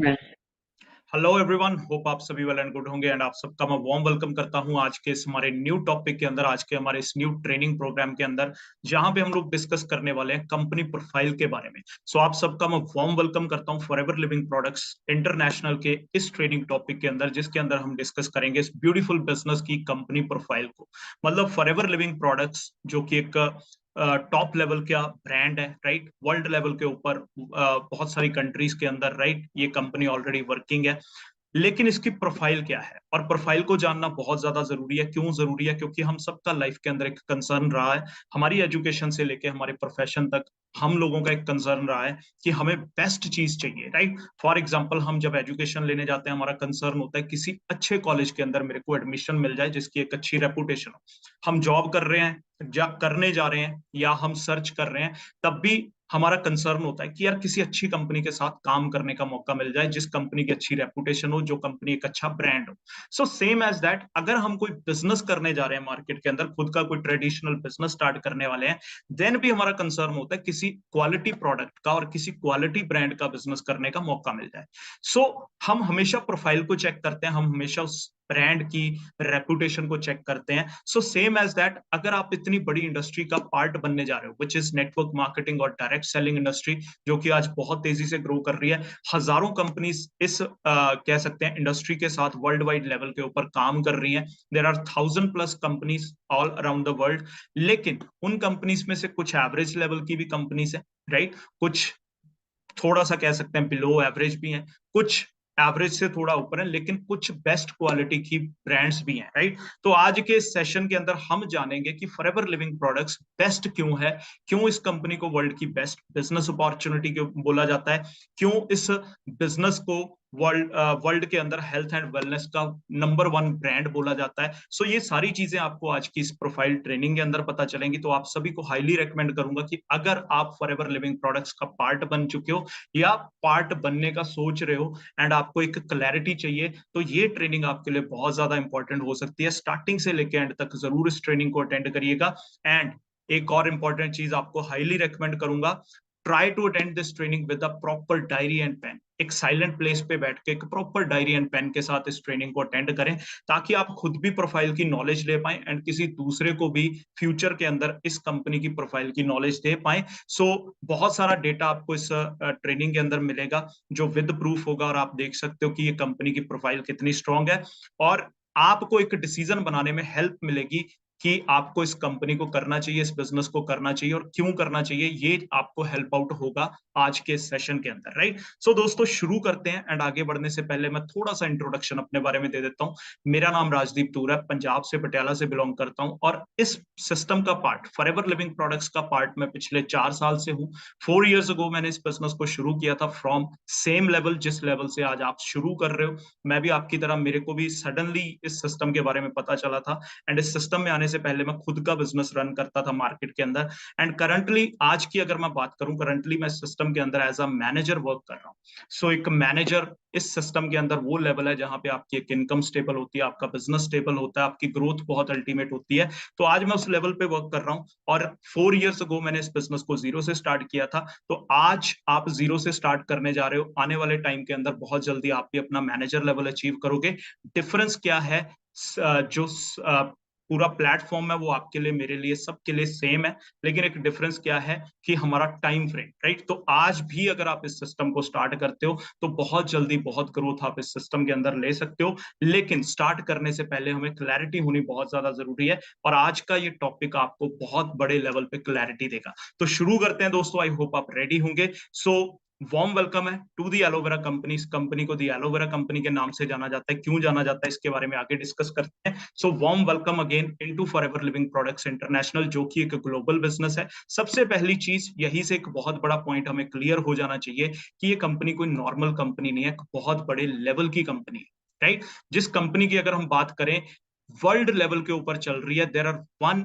नहीं। Hello everyone, hope आप सभी वेल एंड गुड होंगे एंड आप सबका मैं वार्म वेलकम करता हूं आज के इस हमारे न्यू टॉपिक के अंदर, आज के हमारे इस न्यू ट्रेनिंग प्रोग्राम के अंदर, जहां पे हम लोग डिस्कस करने वाले हैं कंपनी प्रोफाइल के बारे में। सो आप सबका मैं वार्म वेलकम करता हूं फॉरएवर लिविंग प्रोडक्ट्स इंटरनेशनल के इस ट्रेनिंग टॉपिक के अंदर, जिसके अंदर हम डिस्कस करेंगे इस ब्यूटीफुल बिजनेस की कंपनी प्रोफाइल को। मतलब फॉरएवर लिविंग प्रोडक्ट्स जो कि एक टॉप लेवल का ब्रांड है, राइट, वर्ल्ड लेवल के ऊपर बहुत सारी कंट्रीज के अंदर, राइट, ये कंपनी ऑलरेडी वर्किंग है। लेकिन इसकी प्रोफाइल क्या है, और प्रोफाइल को जानना बहुत ज्यादा जरूरी है। क्यों जरूरी है? क्योंकि हम सबका लाइफ के अंदर एक कंसर्न रहा है, हमारी एजुकेशन से लेके हमारे प्रोफेशन तक हम लोगों का एक कंसर्न रहा है कि हमें बेस्ट चीज चाहिए, राइट। फॉर एग्जांपल, हम जब एजुकेशन लेने जाते हैं, हमारा कंसर्न होता है किसी अच्छे कॉलेज के अंदर मेरे को एडमिशन मिल जाए जिसकी एक अच्छी रेपुटेशन हो। हम जॉब कर रहे हैं, करने जा रहे हैं, या हम सर्च कर रहे हैं, तब भी हमारा कंसर्न होता है कि यार किसी अच्छी कंपनी के साथ काम करने का मौका मिल जाए, जिस कंपनी की अच्छी रेपुटेशन हो, जो कंपनी एक अच्छा ब्रांड हो। सो सेम एज दैट, अगर हम कोई बिजनेस करने जा रहे हैं मार्केट के अंदर, खुद का कोई ट्रेडिशनल बिजनेस स्टार्ट करने वाले हैं, देन भी हमारा कंसर्न होता है किसी क्वालिटी प्रोडक्ट का और किसी क्वालिटी ब्रांड का बिजनेस करने का मौका मिल जाए। सो हम हमेशा प्रोफाइल को चेक करते हैं, हम हमेशा उस ब्रांड की रेपुटेशन को चेक करते हैं। सो सेम एज दैट, अगर आप इतनी बड़ी इंडस्ट्री का पार्ट बनने जा रहे हो, विच इज नेटवर्क मार्केटिंग और डायरेक्ट सेलिंग इंडस्ट्री, जो कि आज बहुत तेजी से ग्रो कर रही है। हजारों कंपनीज इस कह सकते हैं इंडस्ट्री के साथ वर्ल्ड वाइड लेवल के ऊपर काम कर रही हैं। There are 1000+ companies all around the world. लेकिन उन कंपनीज में से कुछ एवरेज लेवल की भी कंपनीज है, राइट, कुछ थोड़ा सा कह सकते हैं बिलो एवरेज भी हैं, कुछ एवरेज से थोड़ा ऊपर है, लेकिन कुछ बेस्ट क्वालिटी की ब्रांड्स भी हैं, राइट। तो आज के सेशन के अंदर हम जानेंगे कि फॉरएवर लिविंग प्रोडक्ट्स बेस्ट क्यों है, क्यों इस कंपनी को वर्ल्ड की बेस्ट बिजनेस अपॉर्चुनिटी क्यों बोला जाता है, क्यों इस बिजनेस को वर्ल्ड के अंदर हेल्थ एंड वेलनेस का नंबर वन ब्रांड बोला जाता है। सो ये सारी चीजें आपको आज की इस प्रोफाइल ट्रेनिंग के अंदर पता चलेंगी। तो आप सभी को हाईली रेकमेंड करूंगा कि अगर आप फॉरएवर लिविंग प्रोडक्ट्स का पार्ट बन चुके हो या पार्ट बनने का सोच रहे हो एंड आपको एक क्लैरिटी चाहिए, तो ये ट्रेनिंग आपके लिए बहुत ज्यादा इंपॉर्टेंट हो सकती है। स्टार्टिंग से लेकर एंड तक जरूर इस ट्रेनिंग को अटेंड करिएगा। एंड एक और इंपॉर्टेंट चीज आपको हाईली रेकमेंड करूंगा, try to attend this training with a proper diary and pen. एक साइलेंट प्लेस पे बैठ के एक प्रॉपर डायरी एंड पेन के साथ इस ट्रेनिंग को अटेंड करें, ताकि आप खुद भी प्रोफाइल की नॉलेज ले पाए एंड किसी दूसरे को भी फ्यूचर के अंदर इस कंपनी की प्रोफाइल की नॉलेज दे पाए। सो बहुत सारा डेटा आपको इस ट्रेनिंग के अंदर मिलेगा, जो विद प्रूफ होगा, और आप देख सकते हो कि ये कंपनी की प्रोफाइल कितनी स्ट्रांग है। और आपको एक डिसीजन बनाने में हेल्प मिलेगी कि आपको इस कंपनी को करना चाहिए, इस बिजनेस को करना चाहिए और क्यों करना चाहिए। ये आपको हेल्प आउट होगा आज के सेशन के अंदर, राइट। सो दोस्तों, शुरू करते हैं। एंड आगे बढ़ने से पहले मैं थोड़ा सा इंट्रोडक्शन अपने बारे में दे देता हूँ। मेरा नाम राजदीप तूर है, पंजाब से पटियाला से बिलोंग करता हूँ, और इस सिस्टम का पार्ट, फॉरएवर लिविंग प्रोडक्ट्स का पार्ट, मैं पिछले 4 साल से हूँ। 4 इयर्स अगो मैंने इस बिजनेस को शुरू किया था, फ्रॉम सेम लेवल जिस लेवल से आज आप शुरू कर रहे हो। मैं भी आपकी तरह, मेरे को भी सडनली इस सिस्टम के बारे में पता चला था। एंड इस सिस्टम में आने से पहले मैं खुद का बिजनेस रन करता था मार्केट के अंदर। एंड करंटली, आज की अगर मैं बात करूं, करंटली मैं सिस्टम के अंदर एज अ मैनेजर वर्क कर रहा हूं। सो एक मैनेजर इस सिस्टम के अंदर वो लेवल है जहां पे आपकी एक इनकम स्टेबल होती है, आपका बिजनेस स्टेबल होता है, आपकी ग्रोथ बहुत अल्टीमेट होती है। तो आज मैं उस लेवल पे वर्क कर रहा हूं। और 4 इयर्स अगो मैंने इस बिजनेस को जीरो से स्टार्ट किया था। तो आज आप जीरो से स्टार्ट करने जा रहे हो, आने वाले टाइम के अंदर बहुत जल्दी आप भी अपना मैनेजर लेवल अचीव करोगे। डिफरेंस क्या है? जो पूरा प्लेटफॉर्म है वो आपके लिए, मेरे लिए, सबके लिए सेम है। लेकिन एक डिफरेंस क्या है कि हमारा टाइम फ्रेम, राइट। तो आज भी अगर आप इस सिस्टम को स्टार्ट करते हो तो बहुत जल्दी बहुत ग्रोथ आप इस सिस्टम के अंदर ले सकते हो। लेकिन स्टार्ट करने से पहले हमें क्लैरिटी होनी बहुत ज्यादा जरूरी है, और आज का ये टॉपिक आपको बहुत बड़े लेवल पे क्लैरिटी देगा। तो शुरू करते हैं दोस्तों, आई होप आप रेडी होंगे। सो वार्म वेलकम है टू दी एलोवेरा कंपनी। इस कंपनी को दी एलोवेरा कंपनी के नाम से जाना जाता है। क्यों जाना जाता है इसके बारे में आगे डिस्कस करते हैं। So warm welcome again into forever living products international, जो कि एक ग्लोबल बिजनेस है। सबसे पहली चीज यही से एक बहुत बड़ा पॉइंट हमें क्लियर हो जाना चाहिए कि ये कंपनी कोई नॉर्मल कंपनी नहीं है, एक बहुत बड़े लेवल की कंपनी है, राइट। जिस कंपनी की अगर हम बात करें, वर्ल्ड लेवल के ऊपर चल रही है। देयर आर वन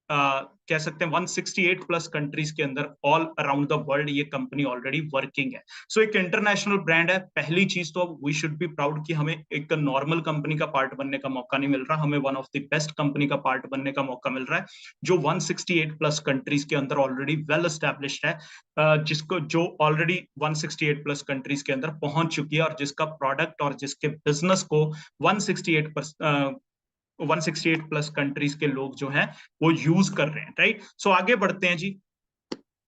कह सकते हैं 168 प्लस कंट्रीज के अंदर ऑल अराउंड द वर्ल्ड ये कंपनी ऑलरेडी वर्किंग है। सो एक इंटरनेशनल ब्रांड है। पहली चीज तो वी शुड बी प्राउड कि हमें एक नॉर्मल कंपनी का पार्ट बनने का मौका नहीं मिल रहा, हमें one of the best company का पार्ट बनने का मौका मिल रहा है जो 168 प्लस कंट्रीज के अंदर ऑलरेडी वेल एस्टैब्लिश्ड है, जिसको जो ऑलरेडी 168 प्लस कंट्रीज के अंदर पहुंच चुकी है और जिसका प्रोडक्ट और जिसके बिजनेस को 168 प्लस कंट्रीज के लोग जो हैं वो यूज कर रहे हैं, राइट। सो आगे बढ़ते हैं जी।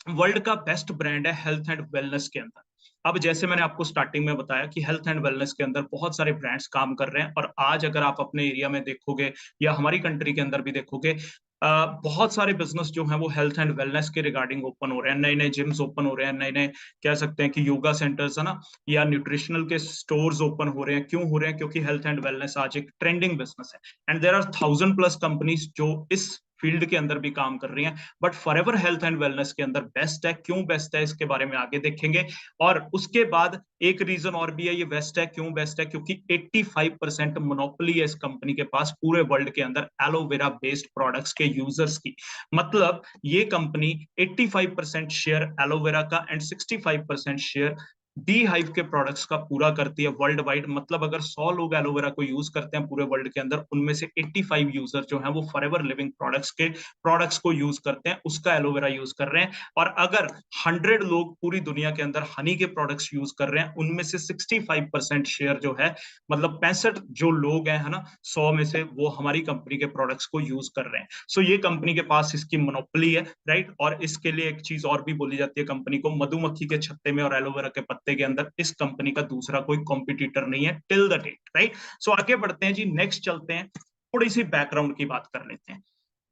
वर्ल्ड का बेस्ट ब्रांड है हेल्थ एंड वेलनेस के अंदर। अब जैसे मैंने आपको स्टार्टिंग में बताया कि हेल्थ एंड वेलनेस के अंदर बहुत सारे ब्रांड्स काम कर रहे हैं, और आज अगर आप अपने एरिया में देखोगे या हमारी कंट्री के अंदर भी देखोगे, बहुत सारे बिजनेस जो हैं वो हेल्थ एंड वेलनेस के रिगार्डिंग ओपन हो रहे हैं। नए नए जिम्स ओपन हो रहे हैं, नए नए कह सकते हैं कि योगा सेंटर्स है ना, या न्यूट्रिशनल के स्टोर्स ओपन हो रहे हैं। क्यों हो रहे हैं? क्योंकि हेल्थ एंड वेलनेस आज एक ट्रेंडिंग बिजनेस है, एंड देयर आर 1000+ कंपनीज जो इस फील्ड के अंदर भी काम कर रही हैं। But forever health and wellness के अंदर बेस्ट है। क्यों बेस्ट है इसके बारे में आगे देखेंगे। और उसके बाद एक रीजन और भी है ये बेस्ट है। क्यों बेस्ट है? क्योंकि 85% मोनोपोली है इस कंपनी के पास पूरे वर्ल्ड के अंदर एलोवेरा बेस्ड प्रोडक्ट्स के यूजर्स की। मतलब ये कंपनी 85% शेयर एलोवेरा का एंड 65% शेयर बी हाइव के प्रोडक्ट्स का पूरा करती है वर्ल्ड वाइड। मतलब अगर 100 लोग एलोवेरा को यूज करते हैं पूरे वर्ल्ड के अंदर, उनमें से 85 यूजर जो हैं वो फॉरएवर लिविंग प्रोडक्ट्स को यूज करते हैं, उसका एलोवेरा यूज कर रहे हैं। और अगर 100 लोग पूरी दुनिया के अंदर हनी के प्रोडक्ट्स यूज कर रहे हैं, उनमें से 65% शेयर जो है, मतलब 65 जो लोग हैं, है ना, 100 में से वो हमारी कंपनी के प्रोडक्ट्स को यूज कर रहे हैं। सो ये कंपनी के पास इसकी मोनोपोली है, राइट। और इसके लिए एक चीज और भी बोली जाती है कंपनी को, मधुमक्खी के छत्ते में और एलोवेरा के पत्ते के अंदर इस कंपनी का दूसरा कोई कॉम्पिटिटर नहीं है टिल द डेट, राइट। सो आगे बढ़ते हैं जी, नेक्स्ट चलते हैं, थोड़ी सी बैकग्राउंड की बात कर लेते हैं।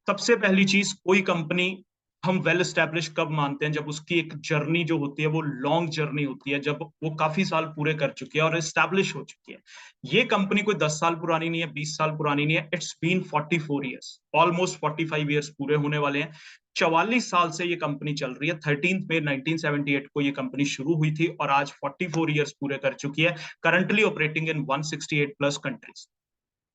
सबसे पहली चीज, कोई कंपनी हम वेल स्टैब्लिश कब मानते हैं? जब उसकी एक जर्नी जो होती है वो लॉन्ग जर्नी होती है, जब वो काफी साल पूरे कर चुकी है और एस्टैब्लिश हो चुकी है। ये कंपनी कोई 10 साल पुरानी नहीं है, 20 साल पुरानी नहीं है। It's been 44 years, almost 45 years पूरे होने वाले हैं। 44 साल से ये कंपनी चल रही है। 13 मई 1978 को ये कंपनी शुरू हुई थी और आज 44 ईयर्स पूरे कर चुकी है, currently operating in 168 plus countries.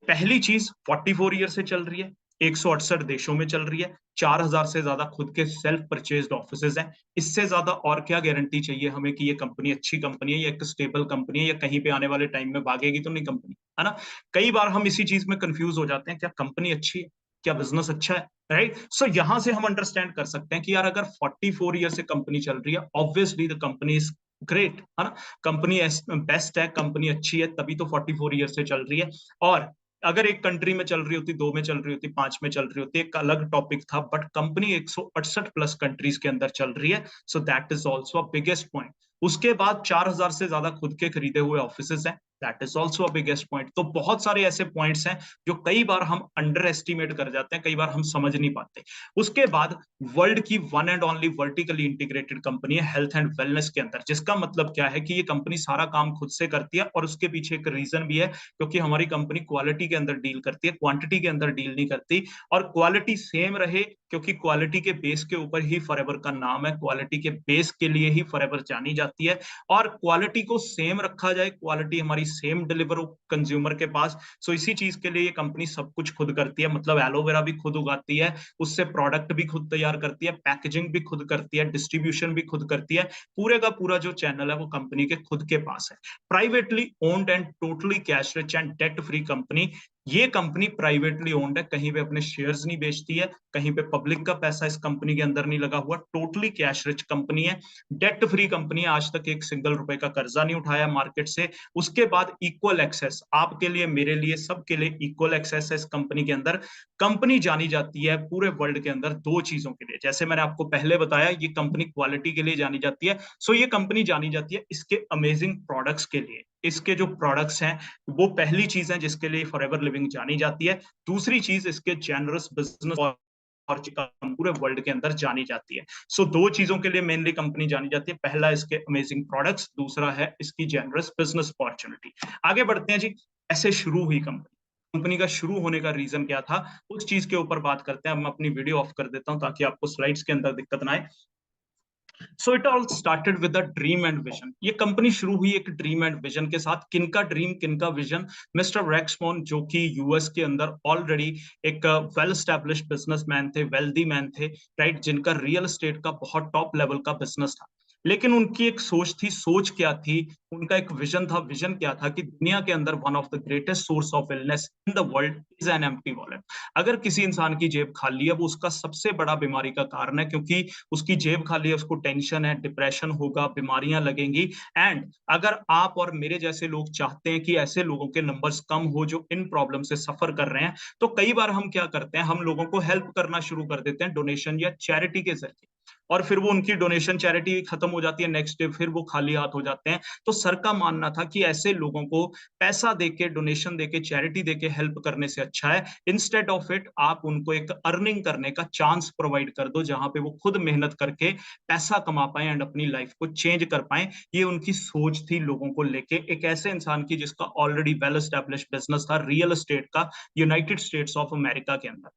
पहली चीज, 44 ईयर से चल रही है, 168 देशों में चल रही है, 4000 से ज्यादा खुद के सेल्फ परचेज्ड ऑफिसेज हैं। इससे ज्यादा और क्या गारंटी चाहिए हमें कि ये कंपनी अच्छी कंपनी है, या एक स्टेबल कंपनी है, या कहीं पे आने वाले टाइम में भागेगी तो नहीं कंपनी, है ना। कई बार हम इसी चीज में कंफ्यूज हो जाते हैं, क्या कंपनी अच्छी है, क्या बिजनेस अच्छा है, राइट। सो यहां से हम अंडरस्टैंड कर सकते हैं कि यार अगर 44 ईयर से कंपनी चल रही है, obviously the company is great, है ना। कंपनी बेस्ट है, कंपनी अच्छी है, तभी तो 44 ईयर से चल रही है। और अगर एक कंट्री में चल रही होती, 2 में चल रही होती, 5 में चल रही होती, एक अलग टॉपिक था। बट कंपनी 168 प्लस कंट्रीज के अंदर चल रही है, so that is also a biggest point. उसके बाद 4000 से ज्यादा खुद के खरीदे हुए ऑफिसेज हैं, that is also a biggest point. तो बहुत सारे ऐसे पॉइंट्स हैं जो कई बार हम अंडर एस्टिमेट कर जाते हैं, कई बार हम समझ नहीं पाते। उसके बाद वर्ल्ड की one and only vertically integrated company है हेल्थ एंड वेलनेस के अंदर, जिसका मतलब क्या है कि ये कंपनी सारा काम खुद से करती है। और उसके पीछे एक रीजन भी है, क्योंकि हमारी कंपनी क्वालिटी के अंदर डील करती है, क्वांटिटी के अंदर डील नहीं करती। और क्वालिटी सेम रहे, क्योंकि क्वालिटी के बेस के ऊपर ही फॉरएवर का नाम है, क्वालिटी के बेस के लिए ही फॉरएवर जानी जाती है। और क्वालिटी को सेम रखा जाए, क्वालिटी हमारी सेम डिलीवर हो कंज्यूमर के पास। सो इसी चीज के लिए ये कंपनी सब कुछ खुद करती है। मतलब एलोवेरा भी खुद उगाती है, उससे प्रोडक्ट भी खुद तैयार करती है, पैकेजिंग भी खुद करती है, डिस्ट्रीब्यूशन भी खुद करती है। पूरे का पूरा जो चैनल है वो कंपनी के खुद के पास है। Privately owned and totally cash rich and debt free company. ये कंपनी प्राइवेटली ओन्ड है, कहीं पे अपने शेयर्स नहीं बेचती है, कहीं पे पब्लिक का पैसा इस कंपनी के अंदर नहीं लगा हुआ। टोटली कैश रिच कंपनी है, डेट फ्री कंपनी है, आज तक एक सिंगल रुपए का कर्जा नहीं उठाया मार्केट से। उसके बाद इक्वल एक्सेस, आपके लिए, मेरे लिए, सबके लिए इक्वल एक्सेस है इस कंपनी के अंदर। कंपनी जानी जाती है पूरे वर्ल्ड के अंदर दो चीजों के लिए, जैसे मैंने आपको पहले बताया, ये कंपनी क्वालिटी के लिए जानी जाती है। सो ये कंपनी जानी जाती है इसके अमेजिंग प्रोडक्ट्स के लिए। इसके जो प्रोडक्ट्स हैं वो पहली चीज है जिसके लिए फॉरएवर लिविंग जानी जाती है। दूसरी चीज इसके जेनरस बिजनेस और पूरे वर्ल्ड के अंदर जानी जाती है। सो दो चीजों के लिए मेनली कंपनी जानी जाती है, पहला इसके अमेजिंग प्रोडक्ट्स, दूसरा है इसकी जेनरस बिजनेस अपॉर्चुनिटी। आगे बढ़ते हैं जी, ऐसे शुरू हुई कंपनी, कंपनी का शुरू होने का रीजन क्या था, उस चीज के ऊपर बात करते हैं। मैं अपनी वीडियो ऑफ कर देता हूं ताकि आपको स्लाइड्स के अंदर दिक्कत ना आए। So it all started with the dream and vision. ये कंपनी शुरू हुई एक ड्रीम एंड विजन के साथ। किनका ड्रीम, किनका विजन? मिस्टर रेक्समोन, जो कि यूएस के अंदर ऑलरेडी एक वेल स्टैब्लिश्ड बिजनेसमैन थे, वेल्दी मैन थे, राइट, जिनका रियल एस्टेट का बहुत टॉप लेवल का बिजनेस था। लेकिन उनकी एक सोच थी। सोच क्या थी? उनका एक विजन था। विजन क्या था कि दुनिया के अंदर one of the greatest source of illness in the world is an empty wallet. अगर किसी इंसान की जेब खाली है, वो उसका सबसे बड़ा बीमारी का कारण है, क्योंकि उसकी जेब खाली है, उसको टेंशन है, डिप्रेशन होगा, बीमारियां लगेंगी। एंड अगर आप और मेरे जैसे लोग चाहते हैं कि ऐसे लोगों के नंबर्स कम हो जो इन प्रॉब्लम से सफर कर रहे हैं, तो कई बार हम क्या करते हैं, हम लोगों को हेल्प करना शुरू कर देते हैं डोनेशन या चैरिटी के जरिए। और फिर वो उनकी डोनेशन चैरिटी खत्म हो जाती है, नेक्स्ट डे फिर वो खाली हाथ हो जाते हैं। तो सर का मानना था कि ऐसे लोगों को पैसा देके, डोनेशन देके, चैरिटी देके हेल्प करने से अच्छा है इंस्टेड ऑफ इट आप उनको एक अर्निंग करने का चांस प्रोवाइड कर दो, जहां पे वो खुद मेहनत करके पैसा कमा पाए एंड अपनी लाइफ को चेंज कर पाए। ये उनकी सोच थी लोगों को लेके, एक ऐसे इंसान की जिसका ऑलरेडी वेल एस्टेब्लिश बिजनेस था रियल एस्टेट का, यूनाइटेड स्टेट्स ऑफ अमेरिका के अंदर।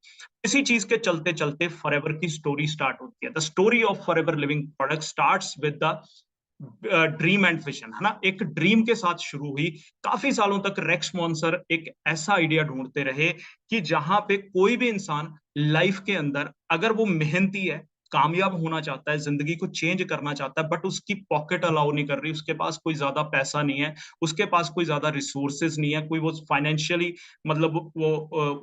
इसी चीज के चलते चलते फॉरएवर की स्टोरी स्टार्ट होती है। The story of forever living product starts with the dream and vision, है ना। एक ड्रीम के साथ शुरू हुई। काफी सालों तक रेक्स मॉन्सर एक ऐसा आइडिया ढूंढते रहे कि जहां पे कोई भी इंसान लाइफ के अंदर अगर वो मेहनती है, कामयाब होना चाहता है, जिंदगी को चेंज करना चाहता है, बट उसकी पॉकेट अलाउ नहीं कर रही, उसके पास कोई ज्यादा पैसा नहीं है, उसके पास कोई ज्यादा रिसोर्सेज नहीं है, कोई वो फाइनेंशियली मतलब वो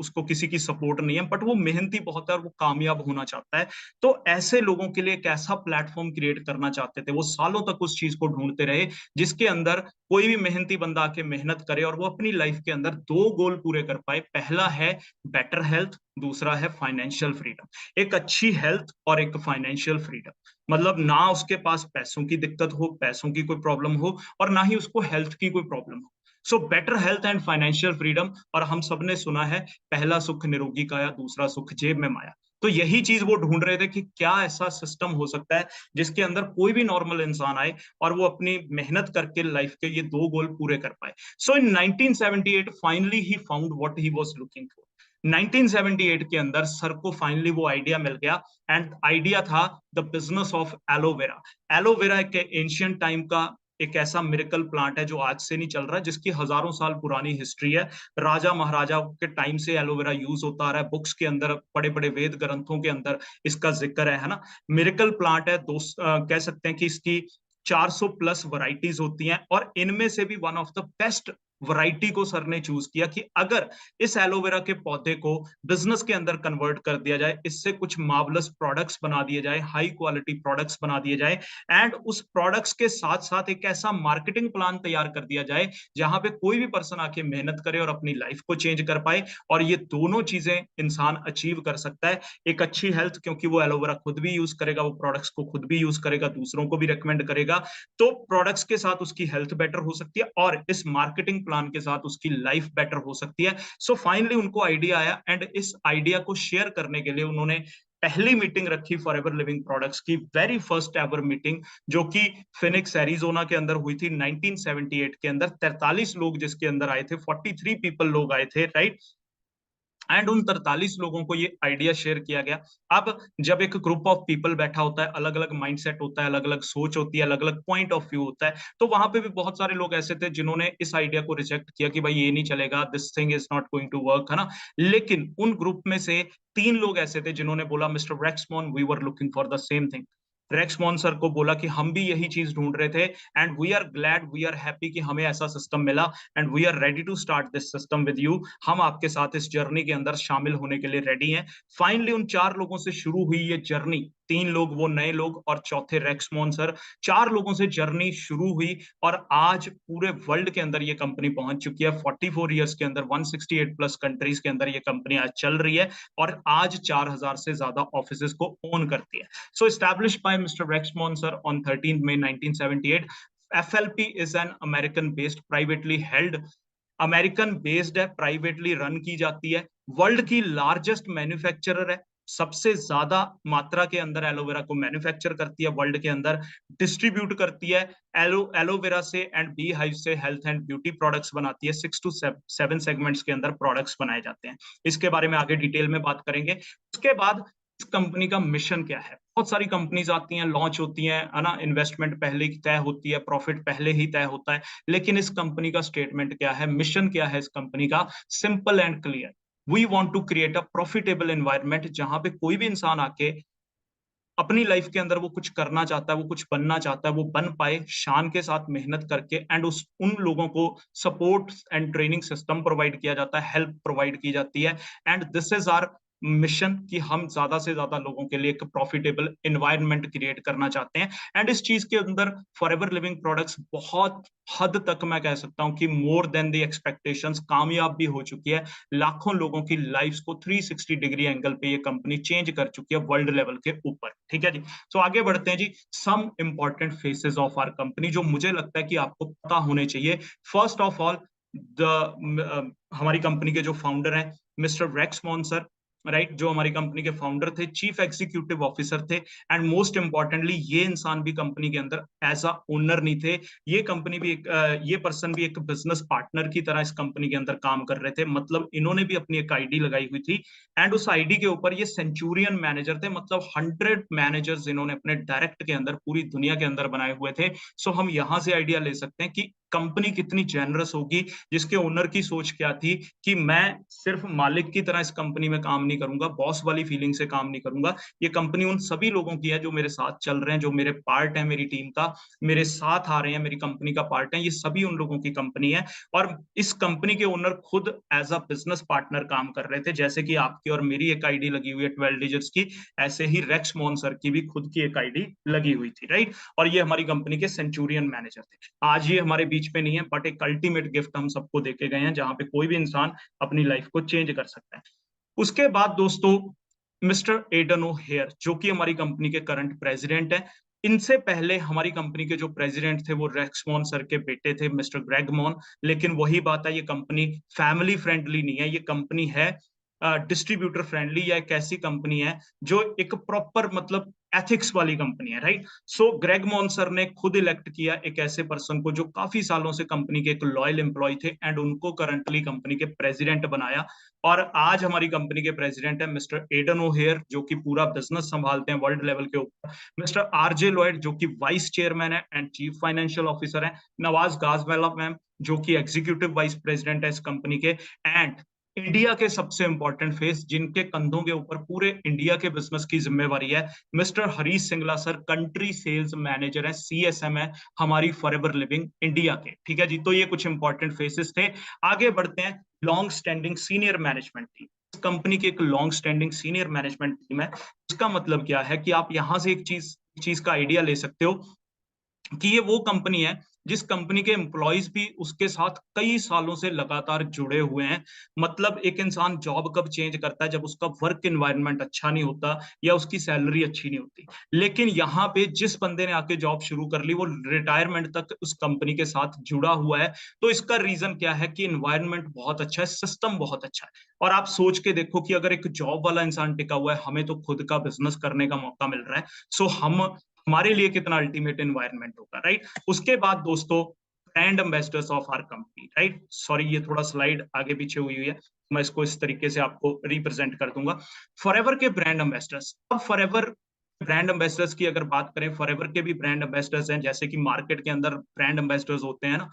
उसको किसी की सपोर्ट नहीं है, बट वो मेहनती बहुत है और वो कामयाब होना चाहता है। तो ऐसे लोगों के लिए एक ऐसा प्लेटफॉर्म क्रिएट करना चाहते थे। वो सालों तक उस चीज को ढूंढते रहे जिसके अंदर कोई भी मेहनती बंदा आके मेहनत करे और वो अपनी लाइफ के अंदर दो गोल पूरे कर पाए। पहला है बेटर हेल्थ, दूसरा है फाइनेंशियल फ्रीडम। एक अच्छी हेल्थ और एक फाइनेंशियल फ्रीडम, मतलब ना उसके पास पैसों की दिक्कत हो, पैसों की कोई प्रॉब्लम हो, और ना ही उसको हेल्थ की कोई प्रॉब्लम हो। So better health and financial freedom. और हम सबने सुना है, पहला सुख निरोगी काया, दूसरा सुख जेब में माया। तो यही चीज वो ढूंढ रहे थे कि क्या ऐसा सिस्टम हो सकता है जिसके अंदर कोई भी नॉर्मल इंसान आए और वो अपनी मेहनत करके लाइफ के ये दो गोल पूरे कर पाए। सो इन 1978 finally he found what he was looking for. 1978 के अंदर सर को फाइनली वो आइडिया मिल गया। एंड आइडिया था the business of aloe vera. Aloe vera एक एंशियंट टाइम का एक ऐसा मिरेकल प्लांट है जो आज से नहीं चल रहा, जिसकी हजारों साल पुरानी हिस्ट्री है। राजा महाराजा के टाइम से एलोवेरा यूज होता आ रहा है। बुक्स के अंदर, बड़े बड़े वेद ग्रंथों के अंदर इसका जिक्र है ना। मिरेकल प्लांट है। कह सकते हैं कि इसकी 400 प्लस वैरायटीज होती हैं, और इनमें से भी one of the best variety को सर ने चूज किया कि अगर इस एलोवेरा के पौधे को बिजनेस के अंदर कन्वर्ट कर दिया जाए, इससे कुछ मार्वलस प्रोडक्ट्स बना दिए जाए, हाई क्वालिटी प्रोडक्ट्स बना दिए जाए, एंड उस प्रोडक्ट्स के साथ साथ एक ऐसा मार्केटिंग प्लान तैयार कर दिया जाए जहां पे कोई भी पर्सन आके मेहनत करे और अपनी लाइफ को चेंज कर पाए। और ये दोनों चीजें इंसान अचीव कर सकता है। एक अच्छी हेल्थ, क्योंकि वो एलोवेरा खुद भी यूज करेगा, वो प्रोडक्ट्स को खुद भी यूज करेगा, दूसरों को भी रेकमेंड करेगा, तो प्रोडक्ट्स के साथ उसकी हेल्थ बेटर हो सकती है और इस मार्केटिंग प्लान के साथ उसकी लाइफ बेटर हो सकती है। सो फाइनली उनको आइडिया आया, एंड इस आइडिया को शेयर करने के लिए उन्होंने पहली मीटिंग रखी फॉरएवर लिविंग प्रोडक्ट्स की, वेरी फर्स्ट एवर मीटिंग, जो कि फिनिक्स एरिजोना के अंदर हुई थी 1978 के अंदर। 43 लोग जिसके अंदर आए थे, 43 पीपल लोग आए थे, राइट। एंड उन 43 लोगों को ये आइडिया शेयर किया गया। अब जब एक ग्रुप ऑफ पीपल बैठा होता है, अलग अलग माइंडसेट होता है, अलग अलग सोच होती है, अलग अलग पॉइंट ऑफ व्यू होता है, तो वहां पे भी बहुत सारे लोग ऐसे थे जिन्होंने इस आइडिया को रिजेक्ट किया कि भाई ये नहीं चलेगा, this thing is not going to work, है ना। लेकिन उन ग्रुप में से 3 लोग ऐसे थे जिन्होंने बोला, mister Rexmon, we were looking for the same thing. Rexmon sir को बोला कि हम भी यही चीज ढूंढ रहे थे, and we are glad, we are happy कि हमें ऐसा सिस्टम मिला, and we are ready to start this system with you. हम आपके साथ इस जर्नी के अंदर शामिल होने के लिए रेडी हैं। फाइनली उन 4 लोगों से शुरू हुई ये जर्नी। 3 लोग वो नए लोग और चौथे रेक्समोन सर, 4 लोगों से जर्नी शुरू हुई। और आज पूरे वर्ल्ड के अंदर ये कंपनी पहुंच चुकी है। 44 ईयर्स के अंदर 168 प्लस कंट्रीज के अंदर ये कंपनी आज चल रही है, और आज 4000 से ज्यादा ऑफिस को ओन करती है। So established by Mr. Rex Monser on 13th May 1978, FLP is an American-based privately held, American based है, प्राइवेटली रन की जाती है, वर्ल्ड की लार्जेस्ट मैन्युफैक्चरर है, सबसे ज्यादा मात्रा के अंदर एलोवेरा को मैन्युफैक्चर करती है वर्ल्ड के अंदर, डिस्ट्रीब्यूट करती है एलोवेरा से एंड बी हाइव से हेल्थ एंड ब्यूटी प्रोडक्ट्स बनाती है। 6 to 7 सेगमेंट्स के अंदर प्रोडक्ट्स बनाए जाते हैं। इसके बारे में आगे डिटेल में बात करेंगे। उसके बाद इस कंपनी का मिशन क्या है। बहुत सारी कंपनीज आती हैं, लॉन्च होती हैं, है ना, इन्वेस्टमेंट पहले ही तय होती है, प्रॉफिट पहले ही तय होता है, लेकिन इस कंपनी का स्टेटमेंट क्या है, मिशन क्या है इस कंपनी का, simple and clear. We want to create a profitable environment, जहां पे कोई भी इंसान आके अपनी लाइफ के अंदर वो कुछ करना चाहता है, वो कुछ बनना चाहता है, वो बन पाए शान के साथ मेहनत करके, एंड उस उन लोगों को support and training system provide किया जाता है, हेल्प प्रोवाइड की जाती है। And this is our mission कि हम ज्यादा से ज्यादा लोगों के लिए एक प्रॉफिटेबल एनवायरनमेंट क्रिएट करना चाहते हैं। एंड इस चीज के अंदर फॉरएवर लिविंग प्रोडक्ट्स बहुत हद तक मैं कह सकता हूं कि मोर देन द एक्सपेक्टेशंस कामयाब भी हो चुकी है। लाखों लोगों की लाइफ को 360 डिग्री एंगल पे ये कंपनी चेंज कर चुकी है वर्ल्ड लेवल के ऊपर। ठीक है जी। तो आगे बढ़ते हैं जी। Some important faces of our company जो मुझे लगता है कि आपको पता होने चाहिए। फर्स्ट ऑफ ऑल, द हमारी कंपनी के जो फाउंडर हैं mister Rexmon sir, right, जो हमारी कंपनी के फाउंडर थे, चीफ एग्जीक्यूटिव ऑफिसर थे। एंड मोस्ट इंपॉर्टेंटली ये इंसान भी कंपनी के अंदर एज अ ओनर नहीं थे। ये कंपनी भी ये पर्सन भी एक बिजनेस पार्टनर की तरह इस कंपनी के अंदर काम कर रहे थे। मतलब इन्होंने भी अपनी एक आईडी लगाई हुई थी, एंड उस आईडी के ऊपर ये सेंचुरियन मैनेजर थे। मतलब 100 मैनेजर्स इन्होंने अपने डायरेक्ट के अंदर पूरी दुनिया के अंदर बनाए हुए थे। सो हम यहां से आइडिया ले सकते हैं कि कंपनी कितनी जेनरस होगी, जिसके ओनर की सोच क्या थी कि मैं सिर्फ मालिक की तरह इस कंपनी में काम नहीं करूंगा, बॉस वाली फीलिंग से काम नहीं करूंगा। ये कंपनी उन सभी लोगों की है जो मेरे साथ चल रहे हैं, जो मेरे पार्ट है मेरी टीम का, मेरे साथ आ रहे हैं, मेरी कंपनी का पार्ट है, ये सभी उन लोगों की कंपनी है। और इस कंपनी के ओनर खुद एज अ बिजनेस पार्टनर काम कर रहे थे। जैसे कि आपकी और मेरी एक आईडी लगी हुई है 12 डिजिट्स की, ऐसे ही रेक्स मॉन सर की भी खुद की एक आईडी लगी हुई थी, राइट। और ये हमारी कंपनी के सेंचुरियन मैनेजर थे। आज ये हमारे बीच में नहीं है, बट एक अल्टीमेट गिफ्ट हम सबको देके गए हैं, जहां पे कोई भी इंसान अपनी लाइफ को चेंज कर सकता है। उसके बाद दोस्तों, मिस्टर एडन ओ हेयर, जो कि हमारी कंपनी के करंट प्रेसिडेंट है। इनसे पहले हमारी कंपनी के जो प्रेसिडेंट थे वो रेक्स मॉन सर के बेटे थे, मिस्टर ग्रेग मॉन। लेकिन वही बात है, ये कंपनी फैमिली फ्रेंडली नहीं है। ये कंपनी है डिस्ट्रीब्यूटर फ्रेंडली, या एक ऐसी कंपनी है जो एक प्रॉपर मतलब एथिक्स वाली कंपनी है, राइट। सो ग्रेग मॉन सर ने खुद इलेक्ट किया एक ऐसे पर्सन को जो काफी सालों से कंपनी के एक लॉयल एम्प्लॉय थे, एंड उनको करंटली कंपनी के प्रेसिडेंट बनाया। और आज हमारी कंपनी के प्रेसिडेंट है मिस्टर एडन ओहेयर, जो कि पूरा बिजनेस संभालते हैं वर्ल्ड लेवल के ऊपर। मिस्टर आरजे लॉयड, जो कि वाइस चेयरमैन है एंड चीफ फाइनेंशियल ऑफिसर है। नवाज गाजवाला मैम, जो कि एग्जीक्यूटिव वाइस प्रेसिडेंट है इस कंपनी के। एंड इंडिया के सबसे इंपॉर्टेंट फेस, जिनके कंधों के ऊपर पूरे इंडिया के बिजनेस की जिम्मेवारी है, mister Harish Singla sir, country sales manager है, सीएसएम है हमारी फॉरएवर लिविंग इंडिया के। ठीक है जी। तो ये कुछ इंपॉर्टेंट फेसेस थे। आगे बढ़ते हैं। Long standing senior management team, इस कंपनी की एक long standing senior management team है। इसका मतलब क्या है कि आप यहां से एक चीज का आइडिया ले सकते हो कि ये वो कंपनी है जिस कंपनी के एम्प्लॉयज भी उसके साथ कई सालों से लगातार जुड़े हुए हैं। मतलब एक इंसान जॉब कब चेंज करता है, जब उसका वर्क एनवायरनमेंट अच्छा नहीं होता या उसकी सैलरी अच्छी नहीं होती। लेकिन यहाँ पे जिस बंदे ने आके जॉब शुरू कर ली, वो रिटायरमेंट तक उस कंपनी के साथ जुड़ा हुआ है। तो इसका रीजन क्या है कि एनवायरनमेंट बहुत अच्छा है, सिस्टम बहुत अच्छा है। और आप सोच के देखो कि अगर एक जॉब वाला इंसान टिका हुआ है, हमें तो खुद का बिजनेस करने का मौका मिल रहा है। सो हमारे लिए कितना अल्टीमेट एनवायरनमेंट होगा, राइट। उसके बाद दोस्तों, brand ambassadors of our company, right. Sorry, ये थोड़ा स्लाइड आगे पीछे हुई है, मैं इसको इस तरीके से आपको रिप्रेजेंट कर दूंगा। फॉरएवर के ब्रांड एम्बेसडर्स। अब फॉरएवर ब्रांड एम्बेसडर्स की अगर बात करें, फॉरएवर के भी ब्रांड एम्बेसडर्स हैं। जैसे कि मार्केट के अंदर ब्रांड एम्बेसडर्स होते हैं ना,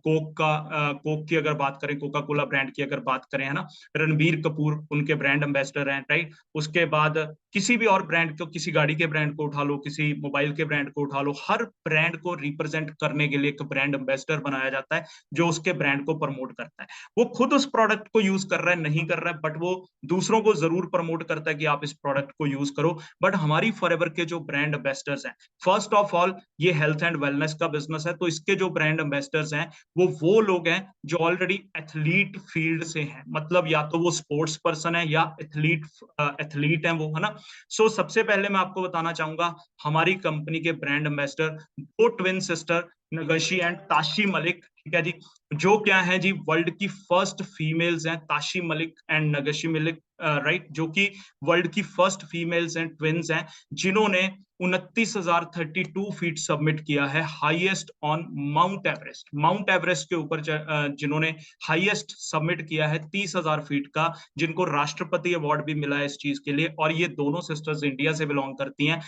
कोक की अगर बात करें, कोका कोला ब्रांड की अगर बात करें, है ना, रणबीर कपूर उनके ब्रांड एम्बेसडर हैं, राइट। उसके बाद किसी भी और ब्रांड को, किसी गाड़ी के ब्रांड को उठा लो, किसी मोबाइल के ब्रांड को उठा लो, हर ब्रांड को रिप्रेजेंट करने के लिए एक ब्रांड एम्बेसडर बनाया जाता है, जो उसके ब्रांड को प्रमोट करता है। वो खुद उस प्रोडक्ट को यूज कर रहा है नहीं कर रहा है, बट वो दूसरों को जरूर प्रमोट करता है कि आप इस प्रोडक्ट को यूज करो। बट हमारी फॉरएवर के जो ब्रांड एम्बेसडर्स हैं, फर्स्ट ऑफ ऑल ये हेल्थ एंड वेलनेस का बिजनेस है, तो इसके जो ब्रांड एम्बेसडर्स हैं वो लोग हैं जो ऑलरेडी एथलीट फील्ड से हैं। मतलब या तो वो स्पोर्ट्स पर्सन है या एथलीट है वो, है ना। सो सबसे पहले मैं आपको बताना चाहूंगा, हमारी कंपनी के ब्रांड एम्बेसडर दो twin sister Nungshi and Tashi Malik, ठीक है जी, जो क्या है जी, वर्ल्ड की फर्स्ट फीमेल्स हैं, ताशी मलिक एंड नगशी मलिक, राइट, जो कि वर्ल्ड की फर्स्ट फीमेल्स एंड ट्विंस हैं, जिन्होंने 29,032 फीट सबमिट किया है, highest on mount Everest. Mount Everest के ऊपर जिन्होंने हाईएस्ट सबमिट किया है 30,000 फीट का, जिनको राष्ट्रपति अवार्ड भी मिला है इस चीज के लिए, और ये दोनों सिस्टर्स इंडिया से बिलोंग करती हैं।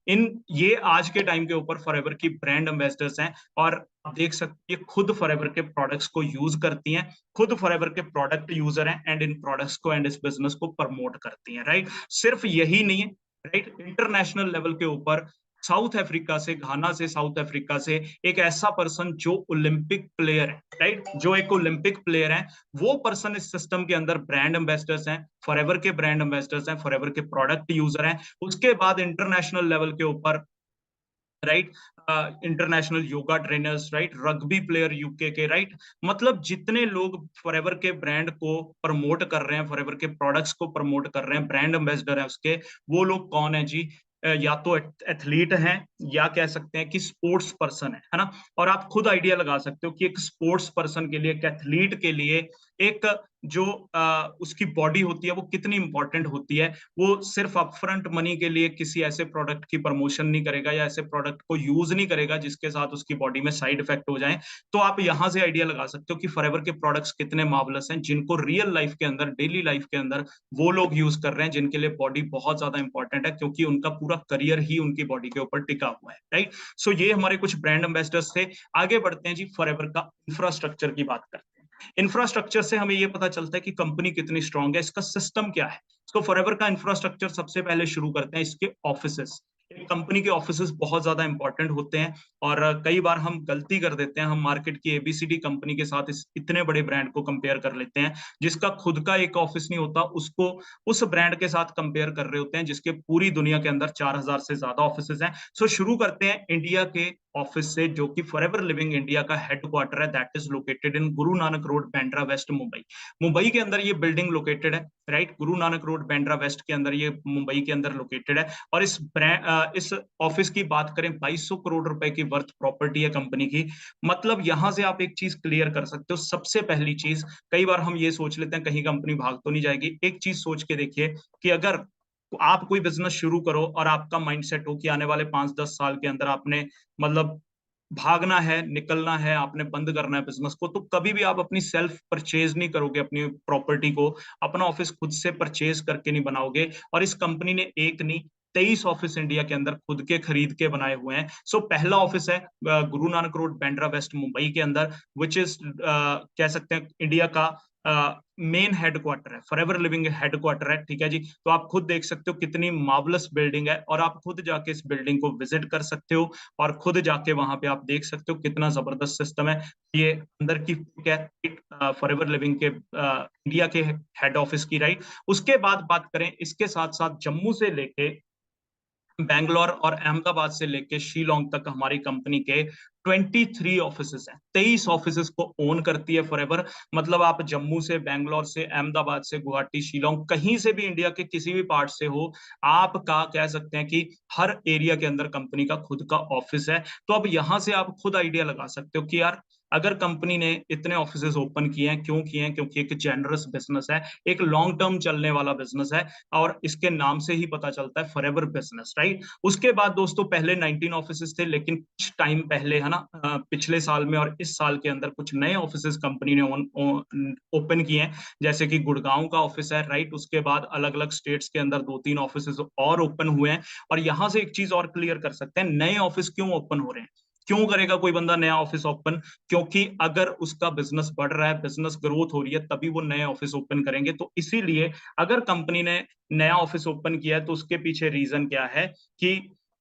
एंड ये आज के टाइम के ऊपर फॉरएवर की ब्रांड एम्बेसडर्स हैं, और आप देख सकते हैं खुद फॉरएवर के प्रोडक्ट्स को यूज करती हैं, खुद फॉरएवर के प्रोडक्ट यूजर हैं, एंड इन प्रोडक्ट्स को एंड इस बिजनेस को प्रमोट करती हैं, राइट। सिर्फ यही नहीं है, राइट, इंटरनेशनल लेवल के ऊपर साउथ अफ्रीका से, घाना से, साउथ अफ्रीका से एक ऐसा पर्सन जो ओलंपिक प्लेयर है, राइट, जो एक ओलंपिक प्लेयर है, वो पर्सन इस सिस्टम के अंदर ब्रांड एम्बेसडर्स हैं, फॉरएवर के ब्रांड एम्बेसडर्स हैं, फॉरएवर के प्रोडक्ट यूजर हैं। उसके बाद इंटरनेशनल लेवल के ऊपर, right, international yoga trainers, right, rugby player UK के, राइट, मतलब जितने लोग फॉरएवर के ब्रांड को प्रमोट कर रहे हैं, फॉरएवर के प्रोडक्ट्स को प्रमोट कर रहे हैं, ब्रांड एम्बेसडर है उसके, वो लोग कौन है जी? या तो एथलीट हैं, या कह सकते हैं कि स्पोर्ट्स पर्सन है ना। और आप खुद आइडिया लगा सकते हो कि एक स्पोर्ट्स पर्सन के लिए, एक एथलीट के लिए, एक जो उसकी बॉडी होती है वो कितनी इंपॉर्टेंट होती है। वो सिर्फ अपफ्रंट मनी के लिए किसी ऐसे प्रोडक्ट की प्रमोशन नहीं करेगा, या ऐसे प्रोडक्ट को यूज नहीं करेगा जिसके साथ उसकी बॉडी में साइड इफेक्ट हो जाए। तो आप यहां से आइडिया लगा सकते हो कि फॉरएवर के प्रोडक्ट्स कितने मार्वलस हैं, जिनको रियल लाइफ के अंदर, डेली लाइफ के अंदर वो लोग यूज कर रहे हैं, जिनके लिए बॉडी बहुत ज्यादा इंपॉर्टेंट है, क्योंकि उनका पूरा करियर ही उनकी बॉडी के ऊपर टिका हुआ है, राइट। सो ये हमारे कुछ ब्रांड एम्बेसडर्स थे। आगे बढ़ते हैं जी, फॉरएवर का इंफ्रास्ट्रक्चर की बात करते हैं। इंफ्रास्ट्रक्चर से हमें यह पता चलता है कि कंपनी कितनी स्ट्रांग है, इसका सिस्टम क्या है। तो फॉरएवर का इंफ्रास्ट्रक्चर सबसे पहले शुरू करते हैं इसके ऑफिसेस। एक कंपनी के ऑफिसेस बहुत ज्यादा इंपॉर्टेंट होते हैं, और कई बार हम गलती कर देते हैं, हम मार्केट की एबीसीडी कंपनी के साथ इस इतने बड़े ब्रांड को कंपेयर कर लेते हैं, जिसका खुद का एक ऑफिस नहीं होता, उसको उस ब्रांड के साथ कंपेयर कर रहे होते हैं जिसके पूरी दुनिया के अंदर 4,000 से ज्यादा ऑफिसेज हैं। सो शुरू करते हैं इंडिया के ऑफिस से, जो कि फॉरएवर लिविंग इंडिया का हेडक्वार्टर है, that is located in Guru Nanak road, Bandra waste, Mumbai. Mumbai के अंदर ये बिल्डिंग लोकेटेड है, right, Guru Nanak road, Bandra waste के अंदर ये मुंबई के अंदर लोकेटेड है। और इस ऑफिस की बात करें, 2200 करोड़ रुपए की वर्थ प्रॉपर्टी है कंपनी की। मतलब यहां से आप एक चीज क्लियर कर सकते हो। सबसे पहली चीज, कई बार हम ये सोच लेते हैं कहीं कंपनी भाग तो नहीं जाएगी। एक चीज सोच के देखिए कि अगर आप कोई बिजनेस शुरू करो और आपका माइंडसेट हो कि आने वाले 5-10 साल के अंदर आपने, मतलब, भागना है, निकलना है, आपने बंद करना है बिजनेस को, तो कभी भी आप अपनी सेल्फ परचेज नहीं करोगे, अपनी प्रॉपर्टी को, अपना ऑफिस खुद से परचेज करके नहीं बनाओगे। और इस कंपनी ने एक नहीं, 23 ऑफिस इंडिया के अंदर खुद के खरीद के बनाए हुए हैं। सो पहला ऑफिस है गुरु नानक रोड, बांद्रा वेस्ट, मुंबई के अंदर, विच इज कह सकते हैं इंडिया का मेन हेडक्वार्टर है, फॉरएवर लिविंग हेडक्वार्टर है, ठीक है जी। तो आप खुद देख सकते हो कितनी मार्वलस बिल्डिंग है, और आप खुद जाके इस बिल्डिंग को विजिट कर सकते हो, और खुद जाके वहां पे आप देख सकते हो कितना जबरदस्त सिस्टम है। ये अंदर की क्या फॉरएवर लिविंग के इंडिया के हेड ऑफिस की, राइट। उसके बाद बात करें, इसके साथ साथ जम्मू से लेके बैंगलोर और अहमदाबाद से लेके शिलोंग तक हमारी कंपनी के 23 ऑफिसेस हैं। 23 ऑफिसेस को ओन करती है फॉरएवर। मतलब आप जम्मू से, बैंगलोर से, अहमदाबाद से, गुवाहाटी, शिलोंग, कहीं से भी इंडिया के किसी भी पार्ट से हो, आपका कह सकते हैं कि हर एरिया के अंदर कंपनी का खुद का ऑफिस है। तो अब यहां से आप खुद आइडिया लगा सकते हो कि यार, अगर कंपनी ने इतने ऑफिसेस ओपन किए हैं, क्यों किए हैं? क्योंकि एक जेनरस बिजनेस है, एक लॉन्ग टर्म चलने वाला बिजनेस है, और इसके नाम से ही पता चलता है फॉरएवर बिजनेस, राइट। उसके बाद दोस्तों, पहले 19 ऑफिसेस थे, लेकिन कुछ टाइम पहले, है ना, पिछले साल में और इस साल के अंदर कुछ नए ऑफिसेस कंपनी ने ओपन किए हैं, जैसे कि गुड़गांव का ऑफिस है, राइट। उसके बाद अलग अलग स्टेट्स के अंदर 2-3 ऑफिसेस और ओपन हुए हैं। और यहां से एक चीज और क्लियर कर सकते हैं, नए ऑफिस क्यों ओपन हो रहे हैं। क्यों करेगा कोई बंदा नया ऑफिस ओपन? क्योंकि अगर उसका बिजनेस बढ़ रहा है, बिजनेस ग्रोथ हो रही है, तभी वो नए ऑफिस ओपन करेंगे। तो इसीलिए अगर कंपनी ने नया ऑफिस ओपन किया है, तो उसके पीछे रीजन क्या है कि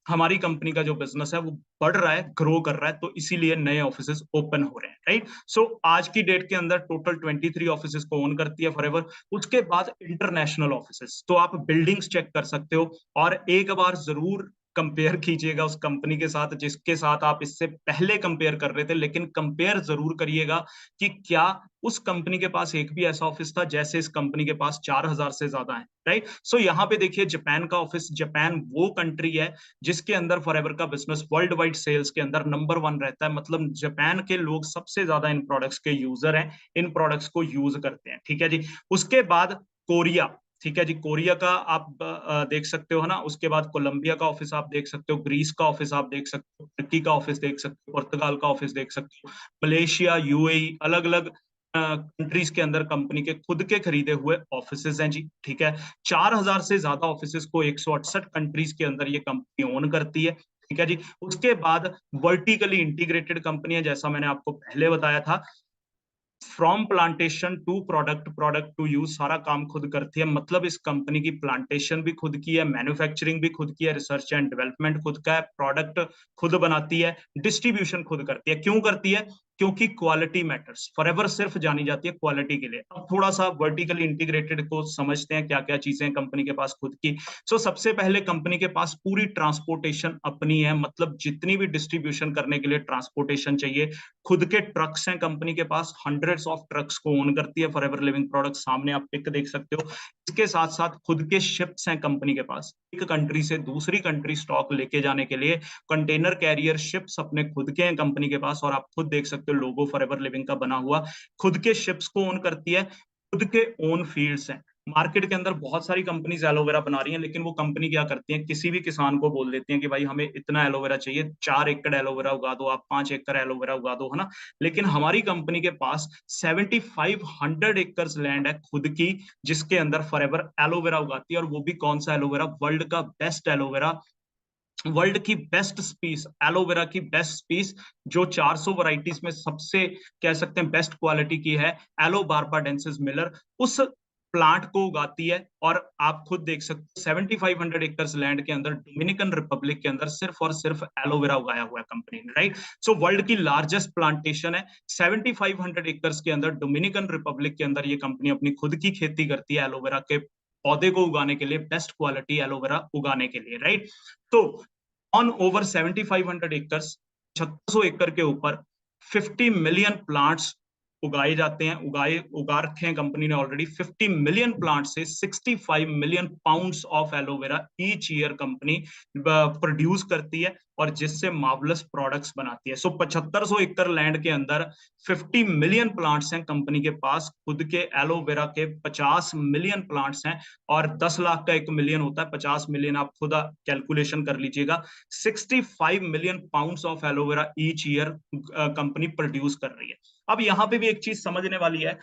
हमारी कंपनी का जो बिजनेस है वो बढ़ रहा है, ग्रो कर रहा है, तो इसीलिए नए ऑफिसेस ओपन हो रहे हैं, राइट। सो आज की डेट के अंदर टोटल 23 ऑफिसेस को ओन करती है फॉरएवर। उसके बाद इंटरनेशनल ऑफिसेस, तो आप बिल्डिंग्स चेक कर सकते हो, और एक बार जरूर कंपेयर कीजिएगा उस कंपनी के साथ जिसके साथ आप इससे पहले कंपेयर कर रहे थे, लेकिन कंपेयर जरूर करिएगा कि क्या उस कंपनी के पास एक भी ऐसा ऑफिस था जैसे इस कंपनी के पास 4,000 से ज्यादा है, राइट। सो यहाँ पे देखिए जापान का ऑफिस, जापान वो कंट्री है जिसके अंदर फॉरएवर का बिजनेस वर्ल्ड वाइड सेल्स के अंदर नंबर 1 रहता है। मतलब जापान के लोग सबसे ज्यादा इन प्रोडक्ट्स के यूजर हैं, इन प्रोडक्ट्स को यूज करते हैं, ठीक है जी। उसके बाद कोरिया, ठीक है जी, कोरिया का आप देख सकते हो ना। उसके बाद कोलंबिया का ऑफिस आप देख सकते हो, ग्रीस का ऑफिस आप देख सकते हो, तुर्की का ऑफिस देख सकते हो, पुर्तगाल का ऑफिस देख सकते हो, मलेशिया, यूएई, अलग अलग कंट्रीज के अंदर कंपनी के खुद के खरीदे हुए ऑफिसेज हैं जी, ठीक है। 4,000 से ज्यादा ऑफिसेज को 168 कंट्रीज के अंदर ये कंपनी ओन करती है, ठीक है जी। उसके बाद वर्टिकली इंटीग्रेटेड कंपनी है, जैसा मैंने आपको पहले बताया था, from plantation to product, product to use, सारा काम खुद करती है। मतलब इस कंपनी की प्लांटेशन भी खुद की है, मैन्युफैक्चरिंग भी खुद की है, रिसर्च एंड डेवलपमेंट खुद का है, प्रोडक्ट खुद बनाती है, डिस्ट्रीब्यूशन खुद करती है। क्यों करती है? क्योंकि क्वालिटी मैटर्स। फॉरएवर सिर्फ जानी जाती है क्वालिटी के लिए। अब थोड़ा सा वर्टिकली इंटीग्रेटेड को समझते हैं, क्या क्या चीजें कंपनी के पास खुद की। सबसे पहले कंपनी के पास पूरी ट्रांसपोर्टेशन अपनी है। मतलब जितनी भी डिस्ट्रीब्यूशन करने के लिए ट्रांसपोर्टेशन चाहिए, खुद के ट्रक्स हैं कंपनी के पास, हंड्रेड्स ऑफ ट्रक्स को ओन करती है फॉरएवर लिविंग प्रोडक्ट। सामने आप पिक देख सकते हो। इसके साथ साथ खुद के शिप्स हैं कंपनी के पास, एक कंट्री से दूसरी कंट्री स्टॉक लेके जाने के लिए कंटेनर कैरियर शिप्स अपने खुद के हैं कंपनी के पास। और आप खुद देख सकते हो लोगो फॉरएवर लिविंग का बना हुआ, खुद के शिप्स को ओन करती है, खुद के ओन फील्ड्स हैं। मार्केट के अंदर बहुत सारी कंपनीज एलोवेरा बना रही हैं, लेकिन वो कंपनी क्या करती हैं, किसी भी किसान को बोल देती हैं कि भाई हमें इतना एलोवेरा चाहिए, 4 एकड़ एलोवेरा उगा दो आप, 5 एकड़ एलोवेरा उगा दो, है ना। लेकिन हमारी कंपनी के पास 7500 एकर्स लैंड है खुद की, जिसके अंदर फॉरएवर एलोवेरा उगाती है। और वो भी कौन सा एलोवेरा? वर्ल्ड का बेस्ट एलोवेरा, वर्ल्ड की बेस्ट स्पीस, एलोवेरा की बेस्ट स्पीस, जो 400 वैरायटीज में सबसे कह सकते हैं बेस्ट क्वालिटी की है, एलो बारबाडेंसिस मिलर, उस प्लांट को उगाती है। और आप खुद देख सकते हो 7500 एकर्स लैंड के अंदर डोमिनिकन रिपब्लिक के अंदर सिर्फ और सिर्फ एलोवेरा उगाया हुआ है कंपनी ने, राइट। वर्ल्ड की लार्जेस्ट प्लांटेशन है 7500 एकर्स के अंदर, डोमिनिकन रिपब्लिक के अंदर ये कंपनी अपनी खुद की खेती करती है एलोवेरा के पौधे को उगाने के लिए, बेस्ट क्वालिटी एलोवेरा उगाने के लिए, राइट। तो ऑन ओवर 7500 एकर्स, 7600 एकड़ के ऊपर 50 मिलियन प्लांट्स उगाए जाते हैं, उगा रखे हैं कंपनी ने ऑलरेडी। 50 मिलियन प्लांट से 65 million pounds of aloe vera each year company produce करती है, और जिससे मार्वलस प्रोडक्ट्स बनाती है। 7500 एकड़ लैंड के अंदर 50 मिलियन प्लांट्स हैं कंपनी के पास, खुद के एलोवेरा के 50 मिलियन प्लांट्स हैं। और 10 लाख का 1 मिलियन होता है, 50 मिलियन आप खुद कैलकुलेशन कर लीजिएगा। 65 million pounds of aloe vera each year company produce कर रही है। अब यहाँ पे भी एक चीज समझने वाली है,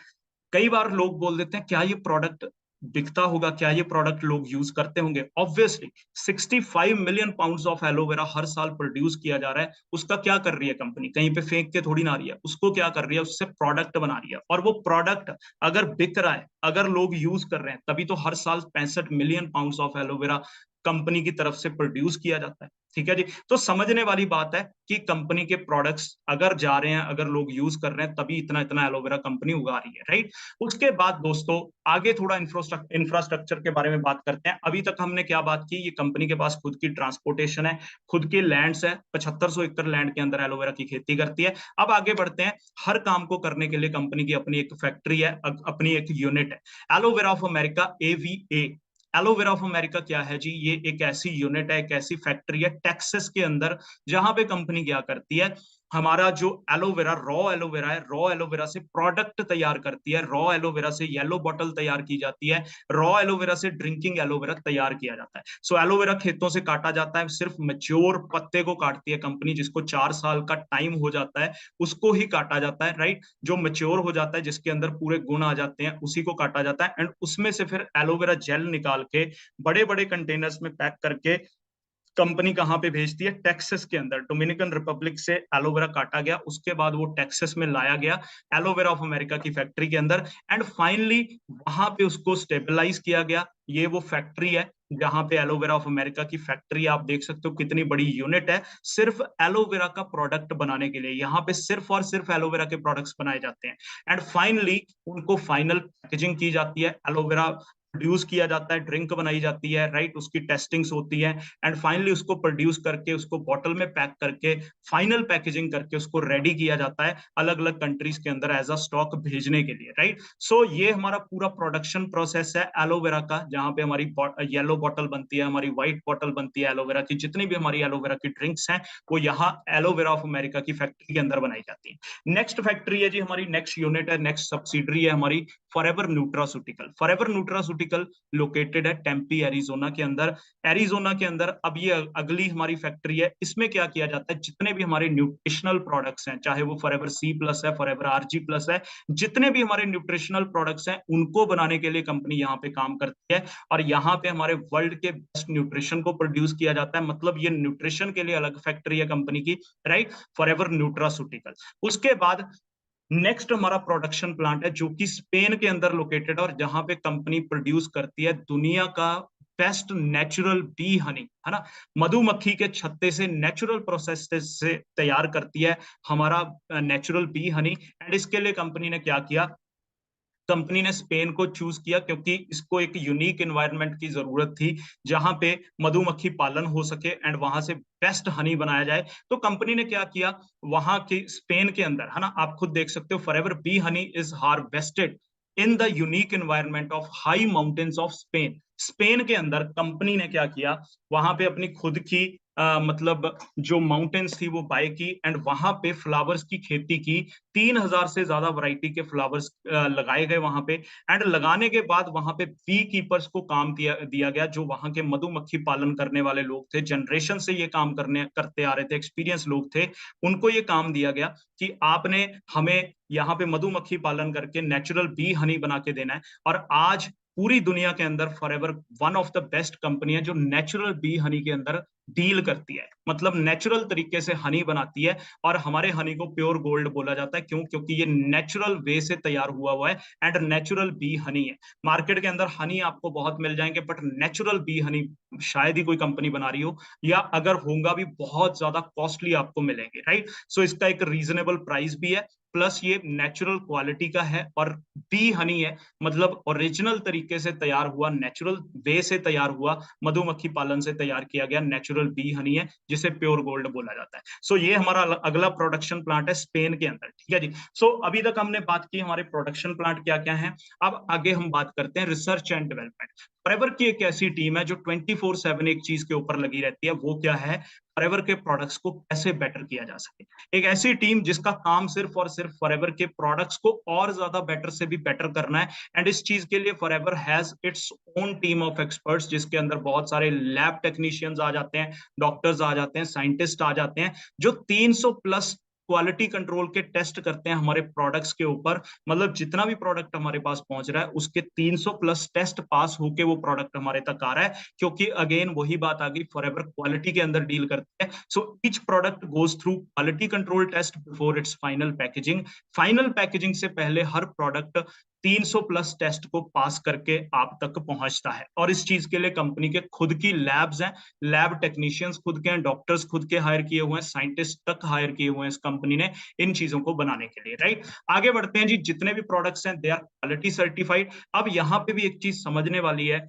कई बार लोग बोल देते हैं क्या ये प्रोडक्ट बिकता होगा, क्या ये प्रोडक्ट लोग यूज करते होंगे? Obviously 65 million pounds of aloe vera हर साल प्रोड्यूस किया जा रहा है, उसका क्या कर रही है कंपनी? कहीं पे फेंक के थोड़ी ना रही है, उसको क्या कर रही है, उससे प्रोडक्ट बना रही है। और वो प्रोडक्ट अगर बिक रहा है, अगर लोग यूज कर रहे हैं, तभी तो हर साल 65 million pounds of aloe vera company की तरफ से प्रोड्यूस किया जाता है, ठीक है जी। तो समझने वाली बात है कि कंपनी के प्रोडक्ट्स अगर जा रहे हैं, अगर लोग यूज कर रहे हैं, तभी इतना इतना एलोवेरा कंपनी उगा रही है, राइट। उसके बाद दोस्तों आगे थोड़ा इंफ्रास्ट्रक्चर के बारे में बात करते हैं। अभी तक हमने क्या बात की, ये कंपनी के पास खुद की ट्रांसपोर्टेशन है, खुद के लैंड्स है, 7500 एकड़ लैंड के अंदर एलोवेरा की खेती करती है। अब आगे बढ़ते हैं। हर काम को करने के लिए कंपनी की अपनी एक फैक्ट्री है, अपनी एक यूनिट है, aloe vera of America, AVA. Aloe vera of America क्या है जी? ये एक ऐसी यूनिट है, एक ऐसी फैक्ट्री है टेक्सास के अंदर, जहां पे कंपनी क्या करती है, हमारा जो एलोवेरा, रॉ एलोवेरा है, रॉ एलोवेरा से प्रोडक्ट तैयार करती है। रॉ एलोवेरा से येलो बॉटल तैयार की जाती है, रॉ एलोवेरा से ड्रिंकिंग एलोवेरा तैयार किया जाता है। एलोवेरा खेतों से काटा जाता है, सिर्फ मैच्योर पत्ते को काटती है कंपनी, जिसको 4 साल का टाइम हो जाता है उसको ही काटा जाता है, राइट। जो मैच्योर हो जाता है, जिसके अंदर पूरे गुण आ जाते हैं, उसी को काटा जाता है। एंड उसमें से फिर एलोवेरा जेल निकाल के बड़े बड़े कंटेनर्स में पैक करके कंपनी कहां पे भेजती है? टेक्सास के अंदर। डोमिनिकन रिपब्लिक से एलोवेरा काटा गया, उसके बाद वो टेक्सास में लाया गया एलोवेरा ऑफ अमेरिका की फैक्ट्री के अंदर, एंड फाइनली वहां पे उसको स्टेबलाइज किया गया। ये वो फैक्ट्री है जहां पे एलोवेरा ऑफ अमेरिका की फैक्ट्री, आप देख सकते हो कितनी बड़ी यूनिट है, सिर्फ एलोवेरा का प्रोडक्ट बनाने के लिए। यहाँ पे सिर्फ और सिर्फ एलोवेरा के प्रोडक्ट्स बनाए जाते हैं, एंड फाइनली उनको फाइनल पैकेजिंग की जाती है। एलोवेरा प्रोड्यूस किया जाता है, ड्रिंक बनाई जाती है, राइट, उसकी टेस्टिंग्स होती है एंड फाइनली उसको प्रोड्यूस करके उसको बॉटल में पैक करके फाइनल पैकेजिंग करके उसको रेडी किया जाता है अलग अलग कंट्रीज के अंदर एज अ स्टॉक भेजने के लिए, राइट। सो ये हमारा पूरा प्रोडक्शन प्रोसेस है एलोवेरा का, जहां पे हमारी येलो बॉटल बनती है, हमारी व्हाइट बॉटल बनती है एलोवेरा की, जितनी भी हमारी एलोवेरा की ड्रिंक्स हैं वो यहाँ एलोवेरा ऑफ अमेरिका की फैक्ट्री के अंदर बनाई जाती है। नेक्स्ट फैक्ट्री है जी हमारी, नेक्स्ट यूनिट है, नेक्स्ट सब्सिडरी है हमारी forever nutraceutical. Forever nutraceutical located है टेम्पी एरिजोना के अंदर। एरिजोना के अंदर अब ये अगली हमारी फैक्ट्री है। इसमें क्या किया जाता है, जितने भी हमारे न्यूट्रिशनल प्रोडक्ट्स हैं, चाहे वो फॉरएवर सी प्लस है, फॉरएवर आरजी प्लस है, जितने भी हमारे न्यूट्रिशनल प्रोडक्ट्स हैं उनको बनाने के लिए कंपनी यहाँ पे काम करती है और यहाँ पे हमारे वर्ल्ड के बेस्ट न्यूट्रिशन को प्रोड्यूस किया जाता है। मतलब ये न्यूट्रिशन के लिए अलग फैक्ट्री है कंपनी की, राइट, फॉरएवर न्यूट्रास्यूटिकल। उसके बाद नेक्स्ट हमारा प्रोडक्शन प्लांट है जो कि स्पेन के अंदर लोकेटेड है और जहां पे कंपनी प्रोड्यूस करती है दुनिया का बेस्ट नेचुरल बी हनी, है ना, मधुमक्खी के छत्ते से नेचुरल प्रोसेस से तैयार करती है हमारा नेचुरल बी हनी। एंड इसके लिए कंपनी ने क्या किया, कंपनी ने स्पेन को चूज किया क्योंकि इसको एक यूनिक एनवायरनमेंट की जरूरत थी जहां पे मधुमक्खी पालन हो सके एंड वहां से बेस्ट हनी बनाया जाए। तो कंपनी ने क्या किया, वहां के स्पेन के अंदर, है ना, आप खुद देख सकते हो, forever B honey is harvested in the unique environment of high mountains of Spain. Spain के अंदर कंपनी ने क्या किया, वहां पे अपनी खुद की मतलब जो माउंटेन्स थी वो बाय की एंड वहां पे फ्लावर्स की खेती की। 3,000 से ज्यादा वैरायटी के फ्लावर्स लगाए गए वहां पे एंड लगाने के बाद वहां पे बी कीपर्स को काम दिया गया जो वहां के मधुमक्खी पालन करने वाले लोग थे, जनरेशन से ये काम करते आ रहे थे, एक्सपीरियंस लोग थे, उनको ये काम दिया गया कि आपने हमें यहाँ पे मधुमक्खी पालन करके नेचुरल बी हनी बना के देना है। और आज पूरी दुनिया के अंदर forever one of the best company है जो नेचुरल बी हनी के अंदर डील करती है, मतलब नेचुरल तरीके से हनी बनाती है। और हमारे हनी को प्योर गोल्ड बोला जाता है, क्यों, क्योंकि ये नेचुरल वे से तैयार हुआ है एंड नेचुरल बी हनी है। मार्केट के अंदर हनी आपको बहुत मिल जाएंगे बट नेचुरल बी हनी शायद ही कोई कंपनी बना रही हो, या अगर होगा भी बहुत ज्यादा कॉस्टली आपको मिलेंगे, राइट। सो इसका एक रीजनेबल प्राइस भी है, प्लस ये नेचुरल क्वालिटी का है और बी हनी है, मतलब ओरिजिनल तरीके से तैयार हुआ, नेचुरल वे से तैयार हुआ, मधुमक्खी पालन से तैयार किया गया नेचुरल बी हनी है जिसे प्योर गोल्ड बोला जाता है। सो ये हमारा अगला प्रोडक्शन प्लांट है स्पेन के अंदर, ठीक है जी। सो अभी तक हमने बात की हमारे प्रोडक्शन प्लांट क्या क्या है। अब आगे हम बात करते हैं रिसर्च एंड डेवलपमेंट। फॉरएवर की एक ऐसी टीम है जो 24/7 एक चीज के ऊपर लगी रहती है, वो क्या है, फॉरएवर के प्रोडक्ट्स को कैसे बेटर किया जा सके। एक ऐसी टीम जिसका काम सिर्फ और सिर्फ फॉरएवर के प्रोडक्ट्स को और ज्यादा बेटर से भी बेटर करना है। एंड इस चीज के लिए forever has its own team of experts, जिसके अंदर बहुत सारे लैब टेक्नीशियंस आ जाते हैं, डॉक्टर्स आ जाते हैं, साइंटिस्ट आ जाते हैं, जो 300 प्लस क्वालिटी कंट्रोल के टेस्ट करते हैं हमारे प्रोडक्ट्स के ऊपर। मतलब जितना भी प्रोडक्ट हमारे पास पहुंच रहा है उसके 300 प्लस टेस्ट पास होके वो प्रोडक्ट हमारे तक आ रहा है, क्योंकि अगेन वही बात आ गई, फॉरएवर क्वालिटी के अंदर डील करते हैं। So each product goes through quality control test before its final packaging. Final packaging से पहले हर प्रोडक्ट 300 प्लस टेस्ट को पास करके आप तक पहुंचता है। और इस चीज के लिए कंपनी के खुद की लैब्स हैं, लैब टेक्नीशियंस खुद के हैं, डॉक्टर्स खुद के हायर किए हुए हैं, साइंटिस्ट तक हायर किए हुए हैं इस कंपनी ने इन चीजों को बनाने के लिए, राइट। आगे बढ़ते हैं जी, जितने भी प्रोडक्ट्स हैं दे आर क्वालिटी सर्टिफाइड। अब यहाँ पे भी एक चीज समझने वाली है,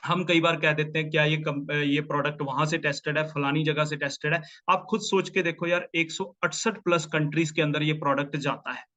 हम कई बार कह देते हैं क्या ये प्रोडक्ट वहां से टेस्टेड है, फलानी जगह से टेस्टेड है। आप खुद सोच के देखो यार, 168 प्लस कंट्रीज के अंदर ये प्रोडक्ट जाता है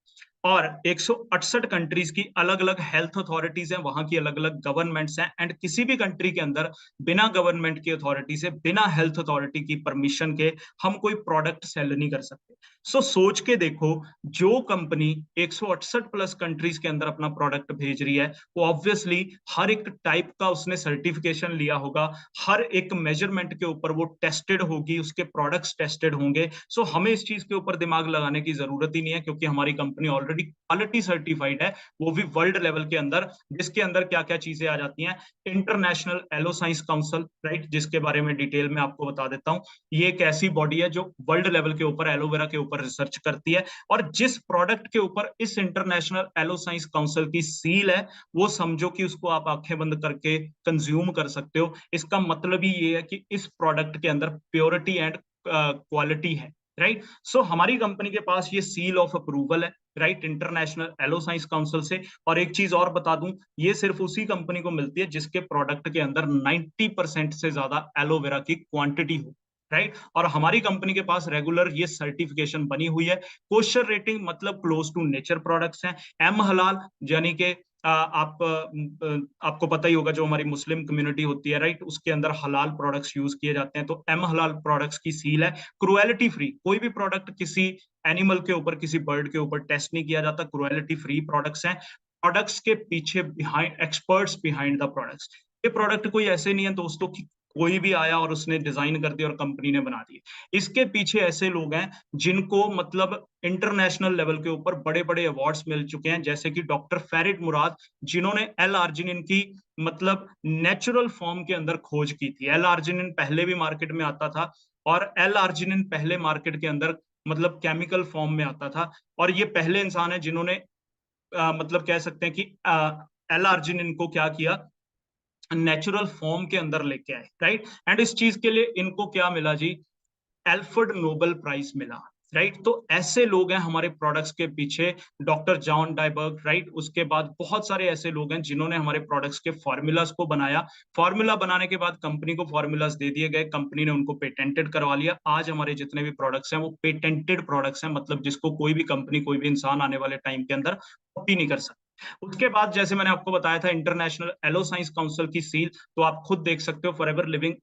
और 168 कंट्रीज की अलग अलग हेल्थ अथॉरिटीज हैं, वहां की अलग अलग गवर्नमेंट्स हैं एंड किसी भी कंट्री के अंदर बिना गवर्नमेंट की अथॉरिटी से, बिना हेल्थ अथॉरिटी की परमिशन के हम कोई प्रोडक्ट सेल नहीं कर सकते। सो सोच के देखो, जो कंपनी 168 प्लस कंट्रीज के अंदर अपना प्रोडक्ट भेज रही है वो ऑब्वियसली हर एक टाइप का उसने सर्टिफिकेशन लिया होगा, हर एक मेजरमेंट के ऊपर वो टेस्टेड होगी, उसके प्रोडक्ट्स टेस्टेड होंगे। सो हमें इस चीज के ऊपर दिमाग लगाने की जरूरत ही नहीं है, क्योंकि हमारी कंपनी ऑलरेडी क्वालिटी सर्टिफाइड है, वो भी वर्ल्ड लेवल के अंदर, जिसके अंदर क्या क्या चीजें आ जाती हैं। International aloe science council, right, जिसके बारे में डिटेल में आपको बता देता हूं। ये एक ऐसी बॉडी है जो वर्ल्ड लेवल के ऊपर एलोवेरा के ऊपर रिसर्च करती है, और जिस प्रोडक्ट के ऊपर इस इंटरनेशनल एलो साइंस काउंसिल की सील है, वो समझो कि उसको आप आंखें बंद करके कंज्यूम कर सकते हो। इसका मतलब ही ये है कि इस प्रोडक्ट के अंदर प्योरिटी एंड क्वालिटी है। राइट। सो हमारी कंपनी के पास ये सील ऑफ अप्रूवल है, right, international aloe science council से। और एक चीज और बता दूं, ये सिर्फ उसी कंपनी को मिलती है जिसके प्रोडक्ट के अंदर 90% से ज्यादा एलोवेरा की क्वांटिटी हो, राइट। और हमारी कंपनी के पास रेगुलर ये सर्टिफिकेशन बनी हुई है। कोशर रेटिंग मतलब क्लोज टू नेचर प्रोडक्ट्स हैं। एम हलाल यानी कि आपको पता ही होगा, जो हमारी मुस्लिम कम्युनिटी होती है, राइट, उसके अंदर हलाल प्रोडक्ट्स यूज किए जाते हैं, तो एम हलाल प्रोडक्ट्स की सील है। क्रुएलिटी फ्री, कोई भी प्रोडक्ट किसी एनिमल के ऊपर, किसी बर्ड के ऊपर टेस्ट नहीं किया जाता, क्रुएलिटी फ्री प्रोडक्ट्स हैं। प्रोडक्ट्स के पीछे behind experts behind the products. ये प्रोडक्ट कोई ऐसे नहीं है दोस्तों कि कोई भी आया और उसने डिजाइन कर दिया और कंपनी ने बना दिए। इसके पीछे ऐसे लोग हैं जिनको मतलब इंटरनेशनल लेवल के ऊपर बड़े बड़े अवार्ड्स मिल चुके हैं, जैसे कि डॉक्टर फेरिड मुराद, जिन्होंने एल आर्जिनिन की मतलब नेचुरल फॉर्म के अंदर खोज की थी। एल आर्जिनिन पहले भी मार्केट में आता था, और एल आर्जिनिन पहले मार्केट के अंदर मतलब केमिकल फॉर्म में आता था। और ये पहले इंसान है जिन्होंने मतलब कह सकते हैं कि एल आर्जिनिन को क्या किया, नेचुरल फॉर्म के अंदर लेके आए, राइट। एंड इस चीज के लिए इनको क्या मिला जी, एल्फ्रेड नोबेल प्राइज मिला, राइट। तो ऐसे लोग हैं हमारे प्रोडक्ट्स के पीछे, डॉक्टर जॉन डाइबर्ग, राइट। उसके बाद बहुत सारे ऐसे लोग हैं जिन्होंने हमारे प्रोडक्ट्स के फॉर्मूलाज को बनाया। फॉर्मूला बनाने के बाद कंपनी को फॉर्मूलाज दे दिए गए, कंपनी ने उनको पेटेंटेड करवा लिया। आज हमारे जितने भी प्रोडक्ट्स हैं वो पेटेंटेड प्रोडक्ट्स हैं, मतलब जिसको कोई भी कंपनी, कोई भी इंसान आने वाले टाइम के अंदर कॉपी नहीं कर सकता। उसके बाद जैसे मैंने आपको बताया था इंटरनेशनल एलो साइंस काउंसिल की सील, तो आप खुद देख सकते हो, Forever Living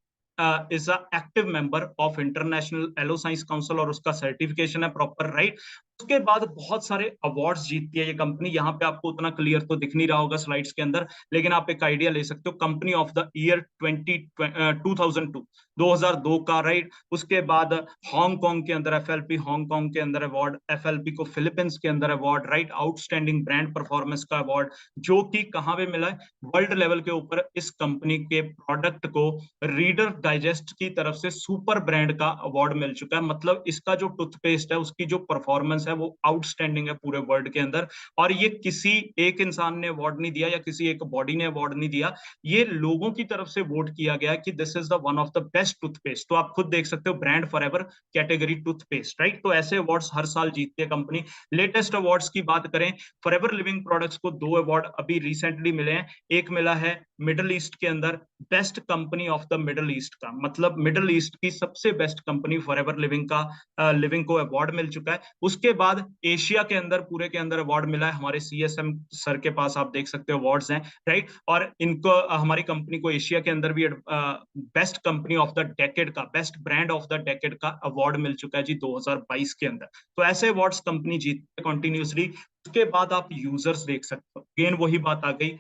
is a active member of international aloe science council, और उसका सर्टिफिकेशन है प्रॉपर, राइट। उसके बाद बहुत सारे अवार्ड्स जीतती है ये कंपनी। यहाँ पे आपको उतना क्लियर तो दिख नहीं रहा होगा स्लाइड्स के अंदर, लेकिन आप एक आइडिया ले सकते हो। कंपनी ऑफ द ईयर 2002, 2002 का, राइट। उसके बाद हांगकांग के अंदर एफएलपी हांगकांग के अंदर अवार्ड, एफएलपी को फिलीपींस के अंदर award, right. Outstanding brand performance का अवार्ड, जो कि कहाँ पे मिला है, वर्ल्ड लेवल के ऊपर। इस कंपनी के प्रोडक्ट को रीडर डाइजेस्ट की तरफ से सुपर ब्रांड का अवार्ड मिल चुका है। मतलब इसका जो टूथपेस्ट है उसकी जो परफॉर्मेंस है वो आउटस्टैंडिंग है पूरे वर्ल्ड के अंदर। और ये किसी एक इंसान ने अवार्ड नहीं दिया या किसी एक बॉडी ने अवार्ड नहीं दिया, ये लोगों की तरफ से वोट किया गया कि this is the one of the best toothpaste. तो आप खुद देख सकते हो, brand forever category toothpaste, right. तो ऐसे अवार्ड्स हर साल जीतती है कंपनी। लेटेस्ट अवार्ड्स की बात करें, फॉरएवर लिविंग प्रोडक्ट्स को 2 अवार्ड अभी रिसेंटली मिले हैं। एक मिला है मिडल ईस्ट के अंदर best company of the middle east का, मतलब मिडल ईस्ट की सबसे बेस्ट कंपनी फॉरएवर लिविंग का, लिविंग को अवार्ड मिल चुका है। उसके बाद एशिया के अंदर, पूरे के अंदर अवार्ड मिला है हमारे सीएसएम सर के पास, आप देख सकते हो अवार्ड्स हैं, राइट। और इनको हमारी कंपनी को एशिया के अंदर भी best company of the decade का, best brand of the decade का अवार्ड मिल चुका है जी 2022 के अंदर। तो ऐसे अवार्ड्स कंपनी जीतती है कंटिन्यूसली। उसके बाद आप यूजर्स देख सकते हो, अगेन वही बात आ गई,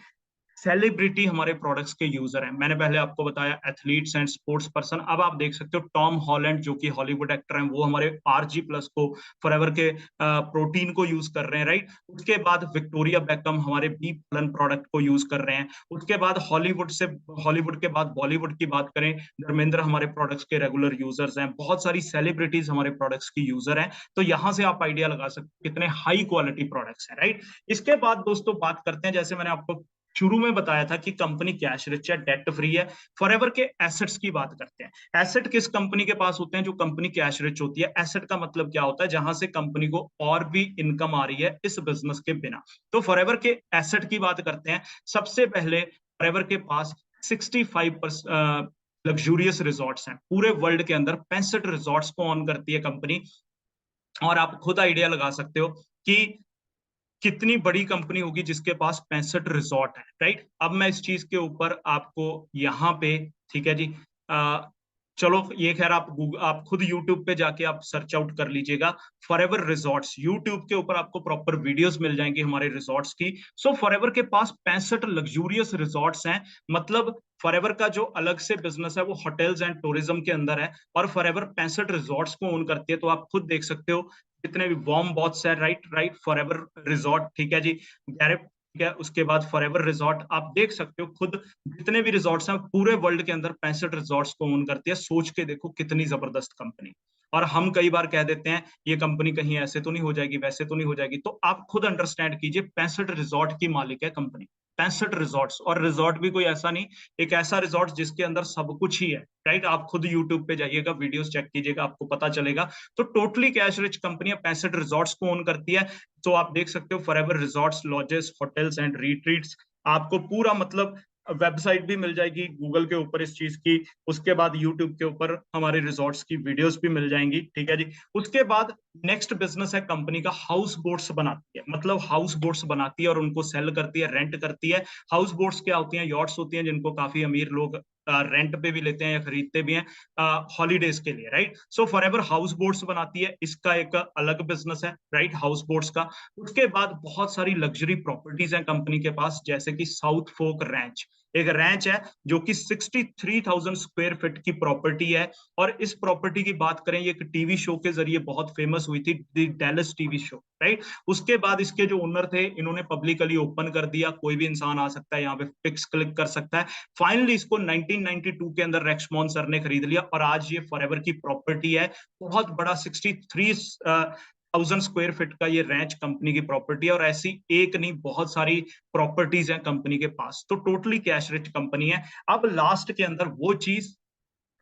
सेलिब्रिटी हमारे प्रोडक्ट्स के यूजर हैं। मैंने पहले आपको बताया एथलीट्स एंड स्पोर्ट्स पर्सन, अब आप देख सकते हो टॉम हॉलैंड जो कि हॉलीवुड एक्टर हैं, वो हमारे आरजी प्लस को, फॉरएवर के प्रोटीन को यूज कर रहे हैं, राइट। उसके बाद विक्टोरिया बेकम हमारे बी पलन प्रोडक्ट को यूज कर रहे हैं। उसके बाद हॉलीवुड के बाद बॉलीवुड की बात करें, धर्मेंद्र हमारे प्रोडक्ट्स के रेगुलर यूजर्स हैं। बहुत सारी सेलिब्रिटीज हमारे प्रोडक्ट्स की यूजर हैं। तो यहां से आप आइडिया लगा सकते हो कितने हाई क्वालिटी प्रोडक्ट्स हैं, राइट। इसके बाद दोस्तों बात करते हैं, जैसे मैंने आपको शुरू में बताया था कि कंपनी कैश रिच है, डेट फ्री है। फॉरएवर के एसेट्स की बात करते हैं। एसेट किस कंपनी के पास होते हैं, जो कंपनी कैश रिच होती है। एसेट का मतलब क्या होता है, जहां से कंपनी को और भी इनकम आ रही है इस बिजनेस के बिना। तो फॉरएवर के एसेट की बात करते हैं। सबसे पहले फॉरएवर के पास 65 लग्जूरियस रिजॉर्ट्स हैं पूरे वर्ल्ड के अंदर। 65 रिजॉर्ट्स को ऑन करती है कंपनी। और आप खुद आइडिया लगा सकते हो कि कितनी बड़ी कंपनी होगी जिसके पास 65 रिजॉर्ट है, राइट। अब मैं इस चीज के ऊपर आपको यहाँ पे, ठीक है जी, चलो ये खैर आप खुद YouTube पे जाके आप सर्च आउट कर लीजिएगा, फॉरएवर रिजॉर्ट्स। YouTube के ऊपर आपको प्रॉपर वीडियोस मिल जाएंगी हमारे रिजॉर्ट्स की। सो फॉरएवर के पास 65 लग्जूरियस रिजॉर्ट्स हैं। मतलब फॉरएवर का जो अलग से बिजनेस है वो होटल्स एंड टूरिज्म के अंदर है, और फॉरएवर 65 रिजॉर्ट्स को ओन करती है। तो आप खुद देख सकते हो जितने भी वार्म बॉथ्स है, राइट राइट, फॉरएवर रिजॉर्ट, ठीक है जी, गैरेप, ठीक है। उसके बाद फॉरएवर रिजॉर्ट, आप देख सकते हो खुद जितने भी रिजॉर्ट्स हैं पूरे वर्ल्ड के अंदर 65 रिजॉर्ट्स को ओन करती है। सोच के देखो कितनी जबरदस्त कंपनी। और हम कई बार कह देते हैं ये कंपनी कहीं ऐसे तो नहीं हो जाएगी, वैसे तो नहीं हो जाएगी, तो आप खुद अंडरस्टैंड कीजिए 65 रिजॉर्ट की मालिक है कंपनी। 65 रिजॉर्ट्स, और रिजॉर्ट भी कोई ऐसा नहीं, एक ऐसा रिजॉर्ट जिसके अंदर सब कुछ ही है, राइट। आप खुद यूट्यूब पे जाइएगा, वीडियोस चेक कीजिएगा, आपको पता चलेगा। तो totally cash rich company 65 resorts को ओन करती है। तो आप देख सकते हो forever resorts, lodges, hotels and retreats, आपको पूरा मतलब वेबसाइट भी मिल जाएगी गूगल के ऊपर इस चीज की, उसके बाद यूट्यूब के ऊपर हमारे रिजॉर्ट्स की वीडियोस भी मिल जाएंगी, ठीक है जी। उसके बाद नेक्स्ट बिजनेस है कंपनी का हाउस बोट्स बनाती है, मतलब हाउस बोट्स बनाती है और उनको सेल करती है, रेंट करती है। हाउस बोट्स क्या होती हैं? यॉट्स होती हैं जिनको काफी अमीर लोग रेंट पे भी लेते हैं या खरीदते भी हैं हॉलीडेज के लिए, राइट। सो फॉरएवर हाउस बोट्स बनाती है, इसका एक अलग बिजनेस है, राइट, हाउस बोट्स का। उसके बाद बहुत सारी लग्जरी प्रॉपर्टीज हैं कंपनी के पास, जैसे कि साउथ फोक रैंच, एक रैंच है जो कि 63,000 स्क्वायर फीट की प्रॉपर्टी है। और इस प्रॉपर्टी की बात करें, ये एक टीवी शो के जरिए बहुत फेमस हुई थी, the Dallas TV show, right. उसके बाद इसके जो ओनर थे, इन्होंने पब्लिकली ओपन कर दिया, कोई भी इंसान आ सकता है यहाँ पे, पिक्स क्लिक कर सकता है। फाइनली इसको 1992 के अंदर रेक्समोन सर ने खरीद लिया और आज ये फॉरएवर की प्रॉपर्टी है। बहुत बड़ा 63,000 स्क्वायर फीट का ये रैंच कंपनी की प्रॉपर्टी है, और ऐसी एक नहीं बहुत सारी प्रॉपर्टीज हैं कंपनी के पास। तो टोटली कैश रिच कंपनी है। अब लास्ट के अंदर वो चीज,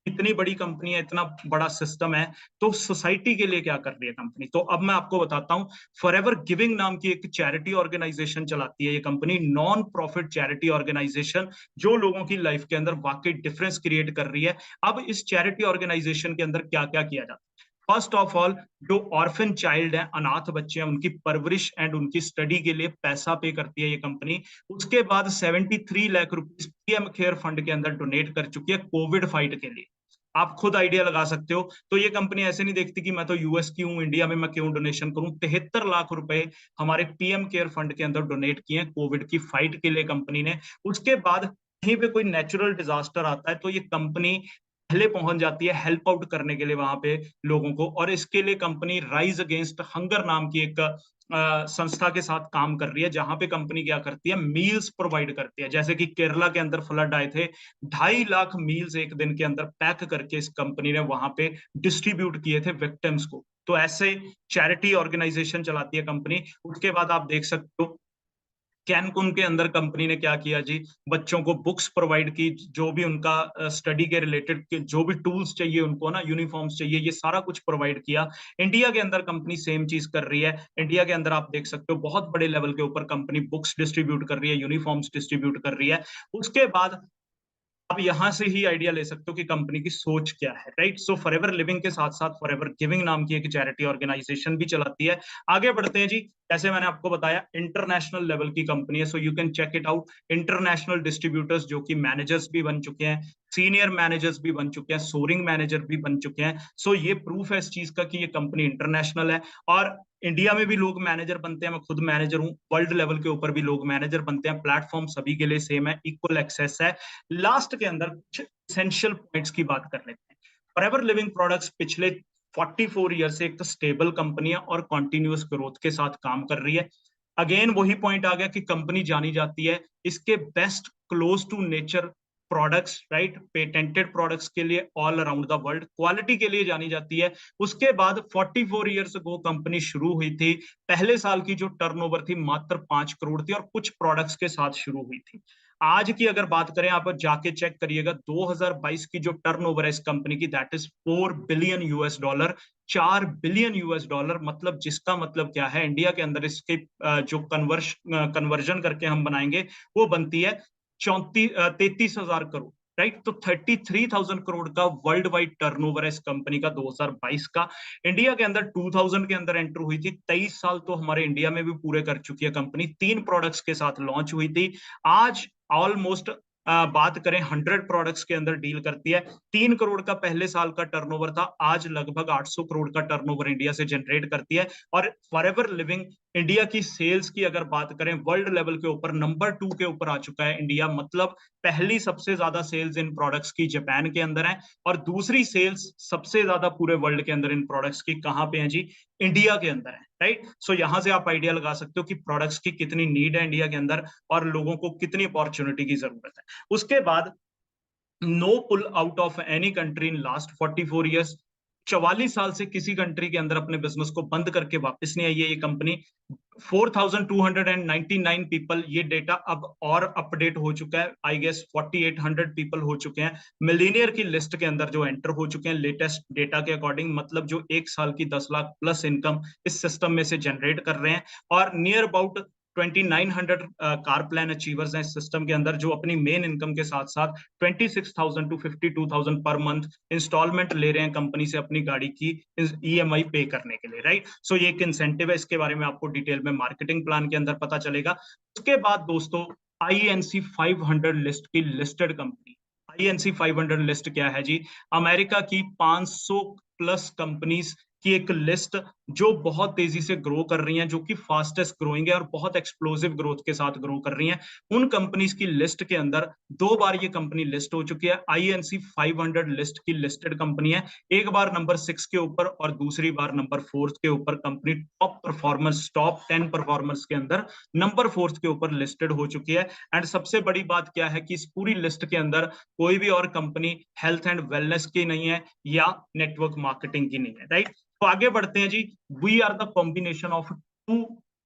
इतनी बड़ी कंपनी है, इतना बड़ा सिस्टम है, तो सोसाइटी के लिए क्या कर रही है कंपनी? तो अब मैं आपको बताता हूं। फॉरएवर गिविंग नाम की एक चैरिटी ऑर्गेनाइजेशन चलाती है ये company, non profit charity organisation, जो लोगों की लाइफ के अंदर वाकई डिफरेंस क्रिएट कर रही है। अब इस चैरिटी ऑर्गेनाइजेशन के अंदर क्या क्या किया जाता है? फर्स्ट ऑफ ऑल, जो ऑर्फन चाइल्ड है, अनाथ बच्चे हैं, उनकी परवरिश एंड उनकी स्टडी के लिए पैसा पे करती है ये कंपनी। उसके बाद 73 lakh rupees PM care fund के अंदर डोनेट कर चुकी है कोविड फाइट के लिए। आप खुद आइडिया लगा सकते हो। तो ये कंपनी ऐसे नहीं देखती कि मैं तो यूएस की हूं, इंडिया में मैं क्यों डोनेशन करूं। 73 लाख रुपए हमारे पीएम केयर फंड के अंदर डोनेट किए हैं कोविड की फाइट के लिए कंपनी ने। उसके बाद कहीं पे कोई नेचुरल डिजास्टर आता है तो ये कंपनी पहले पहुंच जाती है हेल्प आउट करने के लिए वहां पे लोगों को। और इसके लिए कंपनी राइज अगेंस्ट हंगर नाम की एक संस्था के साथ काम कर रही है, जहां पे कंपनी क्या करती है, मील्स प्रोवाइड करती है। जैसे कि केरला के अंदर फ्लड आए थे, 2.5 लाख मील्स एक दिन के अंदर पैक करके इस कंपनी ने वहां पे डिस्ट्रीब्यूट किए थे विक्टिम्स को। तो ऐसे चैरिटी ऑर्गेनाइजेशन चलाती है कंपनी। उसके बाद आप देख सकते हो कैनकुन के अंदर कंपनी ने क्या किया जी, बच्चों को बुक्स प्रोवाइड की, जो भी उनका स्टडी के रिलेटेड के जो भी टूल्स चाहिए उनको ना, यूनिफॉर्म्स चाहिए, ये सारा कुछ प्रोवाइड किया। इंडिया के अंदर कंपनी सेम चीज कर रही है। इंडिया के अंदर आप देख सकते हो बहुत बड़े लेवल के ऊपर कंपनी बुक्स डिस्ट्रीब्यूट कर रही है, यूनिफॉर्म्स डिस्ट्रीब्यूट कर रही है। उसके बाद आप यहां से ही आइडिया ले सकते हो कि कंपनी की सोच क्या है, राइट। सो फॉरएवर लिविंग के साथ साथ फॉरएवर गिविंग नाम की एक चैरिटी ऑर्गेनाइजेशन भी चलाती है। आगे बढ़ते हैं जी। जैसे मैंने आपको बताया, इंटरनेशनल लेवल की कंपनी है, so you can check it out. International distributors जो कि मैनेजर्स भी बन चुके हैं, सीनियर मैनेजर्स भी बन चुके हैं, सोरिंग मैनेजर भी बन चुके हैं। सो ये प्रूफ है इस चीज का कि ये कंपनी इंटरनेशनल है। और इंडिया में भी लोग मैनेजर बनते हैं, मैं खुद मैनेजर हूँ, वर्ल्ड लेवल के ऊपर भी लोग मैनेजर बनते हैं। प्लेटफॉर्म सभी के लिए सेम है, इक्वल एक्सेस है। लास्ट के अंदर कुछ एसेंशियल पॉइंट्स की बात कर लेते हैं। फॉरएवर लिविंग प्रोडक्ट्स पिछले 44 ईयर से एक स्टेबल कंपनी है और कॉन्टिन्यूअस ग्रोथ के साथ काम कर रही है। अगेन वही पॉइंट आ गया कि कंपनी जानी जाती है इसके best close to nature products, right, patented products के लिए all around the world, quality के लिए जानी जाती है। उसके बाद 44 ईयर्स अगो कंपनी शुरू हुई थी। पहले साल की जो टर्नओवर थी मात्र 5 करोड़ थी और कुछ प्रोडक्ट्स के साथ शुरू हुई थी। आज की अगर बात करें, आप जाके चेक करिएगा, 2022 की जो टर्नओवर है इस कंपनी की, that is 4 billion US dollar. 4 billion US dollar, मतलब जिसका मतलब क्या है, इंडिया के अंदर इसके जो कन्वर्जन करके हम बनाएंगे वो बनती है 33,000 करोड़, राइट। तो 33,000 करोड़ का वर्ल्ड वाइड टर्नओवर है इस कंपनी का 2022 का। इंडिया के अंदर 2000 के अंदर एंटर हुई थी, 23 साल तो हमारे इंडिया में भी पूरे कर चुकी है कंपनी। 3 प्रोडक्ट्स के साथ लॉन्च हुई थी। आज ऑलमोस्ट बात करें 100 प्रोडक्ट्स के अंदर डील करती है। 3 करोड़ का पहले साल का टर्नओवर था, आज लगभग 800 करोड़ का टर्नओवर इंडिया से जनरेट करती है। और फॉरएवर लिविंग इंडिया की सेल्स की अगर बात करें, वर्ल्ड लेवल के ऊपर नंबर 2 के ऊपर आ चुका है इंडिया। मतलब पहली सबसे ज्यादा सेल्स इन प्रोडक्ट्स की जापान के अंदर है, और दूसरी सेल्स सबसे ज्यादा पूरे वर्ल्ड के अंदर इन प्रोडक्ट्स की कहां पे है जी, इंडिया के अंदर है, राइट। सो यहां से आप आइडिया लगा सकते हो कि प्रोडक्ट्स की कितनी नीड है इंडिया के अंदर और लोगों को कितनी अपॉर्चुनिटी की जरूरत है। उसके बाद no pull out of any country in last 44 years. 44 साल से किसी कंट्री के अंदर अपने बिजनेस को बंद करके वापस नहीं आई है ये कंपनी। 4,299 पीपल, ये डेटा अब और अपडेट हो चुका है, आई गेस 4,800 पीपल हो चुके हैं मिलीनियर की लिस्ट के अंदर जो एंटर हो चुके हैं लेटेस्ट डेटा के अकॉर्डिंग, मतलब जो एक साल की 10 लाख प्लस इनकम इस सिस्टम में से जनरेट कर रहे हैं। और near about 2,900 car plan achievers हैं इस सिस्टम के अंदर, जो अपनी मेन इनकम के साथ साथ 26,000 टू 52,000 पर मंथ इंस्टॉलमेंट ले रहे हैं कंपनी से अपनी गाड़ी की ईएमआई पे करने के लिए, राइट। सो ये एक इंसेंटिव है, इसके बारे में आपको डिटेल में मार्केटिंग प्लान के अंदर पता चलेगा। उसके बाद दोस्तों आईएनसी 500 लिस्ट की लिस्टेड कंपनी। आईएनसी 500 लिस्ट क्या है जी? अमेरिका की 500 प्लस कंपनीज की एक लिस्ट जो बहुत तेजी से ग्रो कर रही हैं, जो कि फास्टेस्ट ग्रोइंग है और बहुत एक्सप्लोसिव ग्रोथ के साथ ग्रो कर रही हैं। उन कंपनीज की लिस्ट के अंदर 2 बार ये कंपनी लिस्ट हो चुकी है। आईएनसी 500 लिस्ट की लिस्टेड कंपनी है, एक बार नंबर 6 के ऊपर और दूसरी बार नंबर 4 के ऊपर company top performance, top 10 performance के अंदर नंबर 4 के ऊपर लिस्टेड हो चुकी है। एंड सबसे बड़ी बात क्या है कि इस पूरी लिस्ट के अंदर कोई भी और कंपनी हेल्थ एंड वेलनेस की नहीं है या नेटवर्क मार्केटिंग की नहीं है, राइट। तो आगे बढ़ते हैं जी। We are the combination of two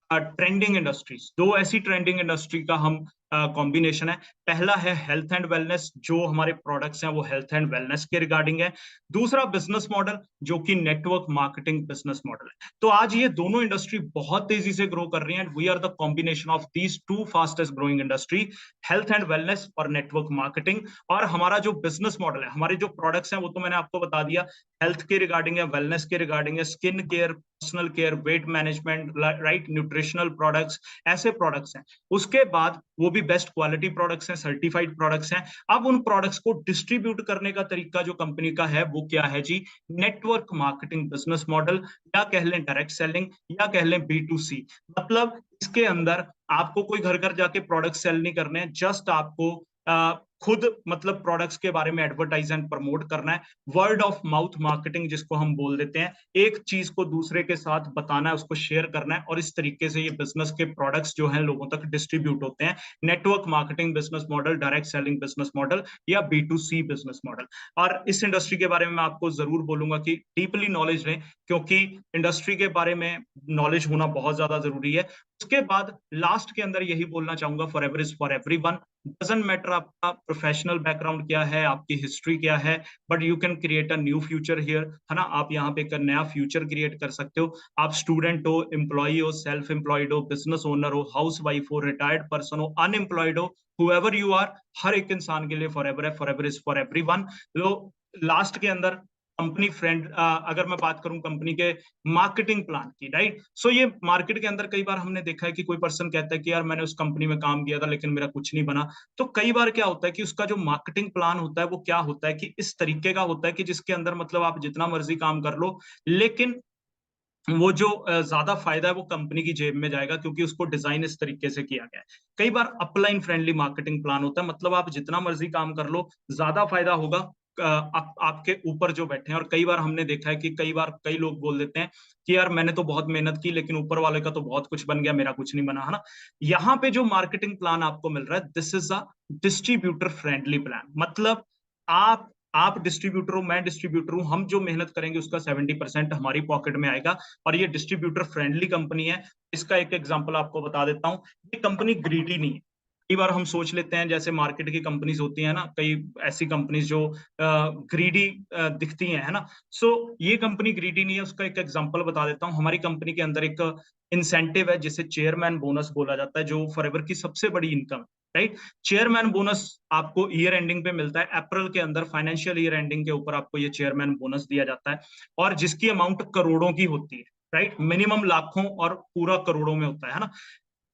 trending industries, दो ऐसी ट्रेंडिंग इंडस्ट्री का हम कॉम्बिनेशन है। पहला है हेल्थ एंड वेलनेस, जो हमारे प्रोडक्ट्स हैं वो हेल्थ एंड वेलनेस के रिगार्डिंग है। दूसरा बिजनेस मॉडल जो कि नेटवर्क मार्केटिंग बिजनेस मॉडल है। तो आज ये दोनों इंडस्ट्री बहुत तेजी से ग्रो कर रही हैं। We are the combination of these two fastest growing industry, health and wellness और नेटवर्क मार्केटिंग। और हमारा जो बिजनेस मॉडल है, हमारे जो प्रोडक्ट्स हैं वो तो मैंने आपको बता दिया, हेल्थ के रिगार्डिंग है, वेलनेस के रिगार्डिंग है, skin care, personal care, weight management, right, nutritional products, ऐसे प्रोडक्ट्स हैं। उसके बाद वो भी बेस्ट क्वालिटी प्रोडक्ट्स हैं, सर्टिफाइड प्रोडक्ट्स हैं। अब उन प्रोडक्ट्स को डिस्ट्रीब्यूट करने का तरीका जो कंपनी का है वो क्या है जी? नेटवर्क मार्केटिंग बिजनेस मॉडल, या कह लें डायरेक्ट सेलिंग, या कह लें B2C। मतलब इसके अंदर आपको कोई घर घर जाके प्रोडक्ट सेल नहीं करने हैं, जस्ट आपको खुद मतलब प्रोडक्ट्स के बारे में एडवर्टाइज एंड प्रमोट करना है। वर्ड ऑफ माउथ मार्केटिंग जिसको हम बोल देते हैं, एक चीज को दूसरे के साथ बताना है, उसको शेयर करना है, और इस तरीके से ये बिजनेस के प्रोडक्ट्स जो हैं लोगों तक डिस्ट्रीब्यूट होते हैं। Network marketing business model, direct selling business model, या B2C बिजनेस मॉडल। और इस इंडस्ट्री के बारे में मैं आपको जरूर बोलूंगा कि डीपली नॉलेज लें, क्योंकि इंडस्ट्री के बारे में नॉलेज होना बहुत ज्यादा जरूरी है। उसके बाद लास्ट के अंदर यही बोलना चाहूंगा, for ever is for everyone. Doesn't matter आपका प्रोफेशनल बैकग्राउंड क्या है, आपकी हिस्ट्री क्या है, but you can create a new future here, है ना। आप यहाँ पे एक नया फ्यूचर क्रिएट कर सकते हो। आप स्टूडेंट हो, एम्प्लॉय हो, सेल्फ एम्प्लॉयड हो, बिजनेस ओनर हो, हाउस वाइफ हो, रिटायर्ड पर्सन हो, अनएम्प्लॉयड हो, हुएवर यू आर, हर एक इंसान के लिए फॉर एवर है, for ever is for everyone. तो लास्ट के अंदर कंपनी फ्रेंड, अगर मैं बात करूं कंपनी के मार्केटिंग प्लान की, राइट। सो ये मार्केट के अंदर कई बार हमने देखा है कि कोई पर्सन कहता है कि यार मैंने उस कंपनी में काम किया था लेकिन मेरा कुछ नहीं बना। तो कई बार क्या होता है कि उसका जो मार्केटिंग प्लान होता है वो क्या होता है कि इस तरीके का होता है कि जिसके अंदर मतलब आप जितना मर्जी काम कर लो, लेकिन वो जो ज्यादा फायदा है वो कंपनी की जेब में जाएगा, क्योंकि उसको डिजाइन इस तरीके से किया गया है। कई बार अपलाइन फ्रेंडली मार्केटिंग प्लान होता है, मतलब आप जितना मर्जी काम कर लो, ज्यादा फायदा होगा आपके ऊपर जो बैठे हैं। और कई बार हमने देखा है कि कई बार कई लोग बोल देते हैं कि यार मैंने तो बहुत मेहनत की लेकिन ऊपर वाले का तो बहुत कुछ बन गया, मेरा कुछ नहीं बना, है ना। यहाँ पे जो मार्केटिंग प्लान आपको मिल रहा है, this is a distributor friendly plan. मतलब आप डिस्ट्रीब्यूटर हो, मैं डिस्ट्रीब्यूटर हूं, हम जो मेहनत करेंगे उसका 70% हमारी पॉकेट में आएगा। और ये डिस्ट्रीब्यूटर फ्रेंडली कंपनी है। इसका एक एग्जांपल आपको बता देता हूं, ये कंपनी ग्रीडी नहीं है। कई बार हम सोच लेते हैं जैसे मार्केट की कंपनीज होती है ना, कई ऐसी कंपनीज जो ग्रीडी दिखती हैं, है ना। सो ये कंपनी ग्रीडी नहीं है। उसका एक एग्जांपल बता देता हूँ। हमारी कंपनी के अंदर एक इंसेंटिव है जिसे चेयरमैन बोनस बोला जाता है, जो फॉरएवर की सबसे बड़ी इनकम है, राइट। चेयरमैन बोनस आपको ईयर एंडिंग पे मिलता है, अप्रैल के अंदर फाइनेंशियल ईयर एंडिंग के ऊपर आपको ये चेयरमैन बोनस दिया जाता है, और जिसकी अमाउंट करोड़ों की होती है, राइट। मिनिमम लाखों और पूरा करोड़ों में होता है ना।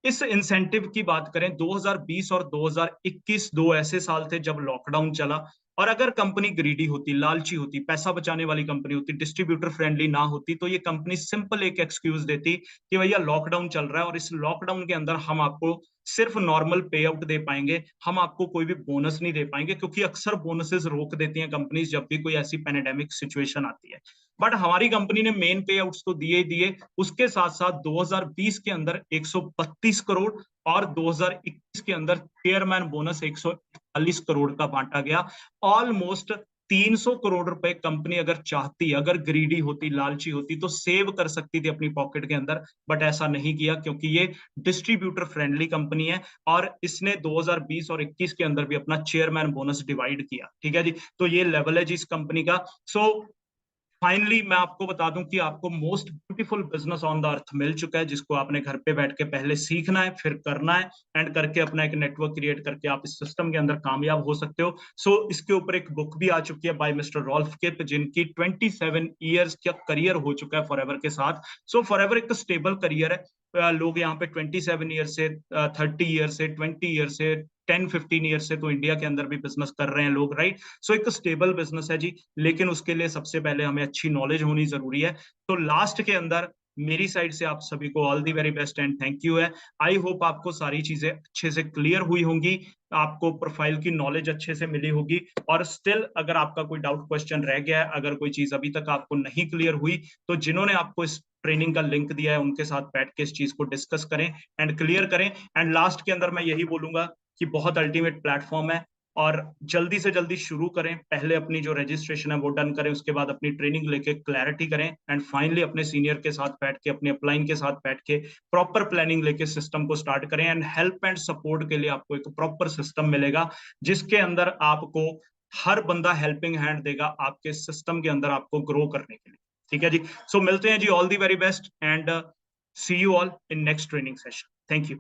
इस इंसेंटिव की बात करें, 2020 और 2021 दो ऐसे साल थे जब लॉकडाउन चला। और अगर कंपनी ग्रीडी होती, लालची होती, पैसा बचाने वाली कंपनी होती, डिस्ट्रीब्यूटर फ्रेंडली ना होती, तो ये कंपनी सिंपल एक एक्सक्यूज देती कि भैया लॉकडाउन चल रहा है और इस लॉकडाउन के अंदर हम आपको सिर्फ नॉर्मल पे आउट दे पाएंगे, हम आपको कोई भी बोनस नहीं दे पाएंगे, क्योंकि अक्सर बोनसेस रोक देती हैं कंपनीज जब भी कोई ऐसी पैंडेमिक सिचुएशन आती है। बट हमारी कंपनी ने मेन पे आउट्स तो दिए ही दिए, उसके साथ साथ 2020 के अंदर 132 करोड़ और 2021 के अंदर चेयरमैन बोनस 141 करोड़ का बांटा गया। ऑलमोस्ट 300 करोड़ रुपए कंपनी अगर चाहती, अगर ग्रीडी होती, लालची होती, तो सेव कर सकती थी अपनी पॉकेट के अंदर, बट ऐसा नहीं किया क्योंकि ये डिस्ट्रीब्यूटर फ्रेंडली कंपनी है और इसने 2020 और 21 के अंदर भी अपना चेयरमैन बोनस डिवाइड किया। ठीक है जी, तो ये लेवल है जी इस कंपनी का। सो फाइनली मैं आपको बता दूं कि आपको most beautiful business on the earth मिल चुका है, जिसको आपने घर पे बैठ के पहले सीखना है, फिर करना है, एंड करके अपना एक नेटवर्क क्रिएट करके आप इस सिस्टम के अंदर कामयाब हो सकते हो। सो इसके ऊपर एक बुक भी आ चुकी है बाय मिस्टर रॉल्फ किप, जिनकी 27 ईयर्स का करियर हो चुका है फॉरएवर के साथ। सो फॉरएवर एक स्टेबल करियर है। लोग यहाँ पे 27 ईयर से, 30 ईयर से, 20 ईयर से, 10-15 ईयर से तो इंडिया के अंदर भी बिजनेस कर रहे हैं लोग, राइट। सो एक स्टेबल बिजनेस है जी, लेकिन उसके लिए सबसे पहले हमें अच्छी नॉलेज होनी जरूरी है। तो लास्ट के अंदर मेरी साइड से आप सभी को all the very best and thank you है। आई होप आपको सारी चीजें अच्छे से क्लियर हुई होंगी, आपको प्रोफाइल की नॉलेज अच्छे से मिली होगी, और स्टिल अगर आपका कोई डाउट क्वेश्चन रह गया है, अगर कोई चीज अभी तक आपको नहीं क्लियर हुई, तो जिन्होंने आपको इस ट्रेनिंग का लिंक दिया है उनके साथ बैठ के इस चीज को डिस्कस करें एंड क्लियर करें। एंड लास्ट के अंदर मैं यही बोलूंगा कि बहुत अल्टीमेट प्लेटफॉर्म है और जल्दी से जल्दी शुरू करें। पहले अपनी जो रजिस्ट्रेशन है वो डन करें, उसके बाद अपनी ट्रेनिंग लेके क्लैरिटी करें, एंड फाइनली अपने सीनियर के साथ बैठ के, अपने अपलाइन के साथ बैठ के प्रॉपर प्लानिंग लेके सिस्टम को स्टार्ट करें। एंड हेल्प एंड सपोर्ट के लिए आपको एक प्रॉपर सिस्टम मिलेगा, जिसके अंदर आपको हर बंदा हेल्पिंग हैंड देगा आपके सिस्टम के अंदर आपको ग्रो करने के लिए। ठीक है जी, सो मिलते हैं जी, all the very best and see you all in next training session. Thank you.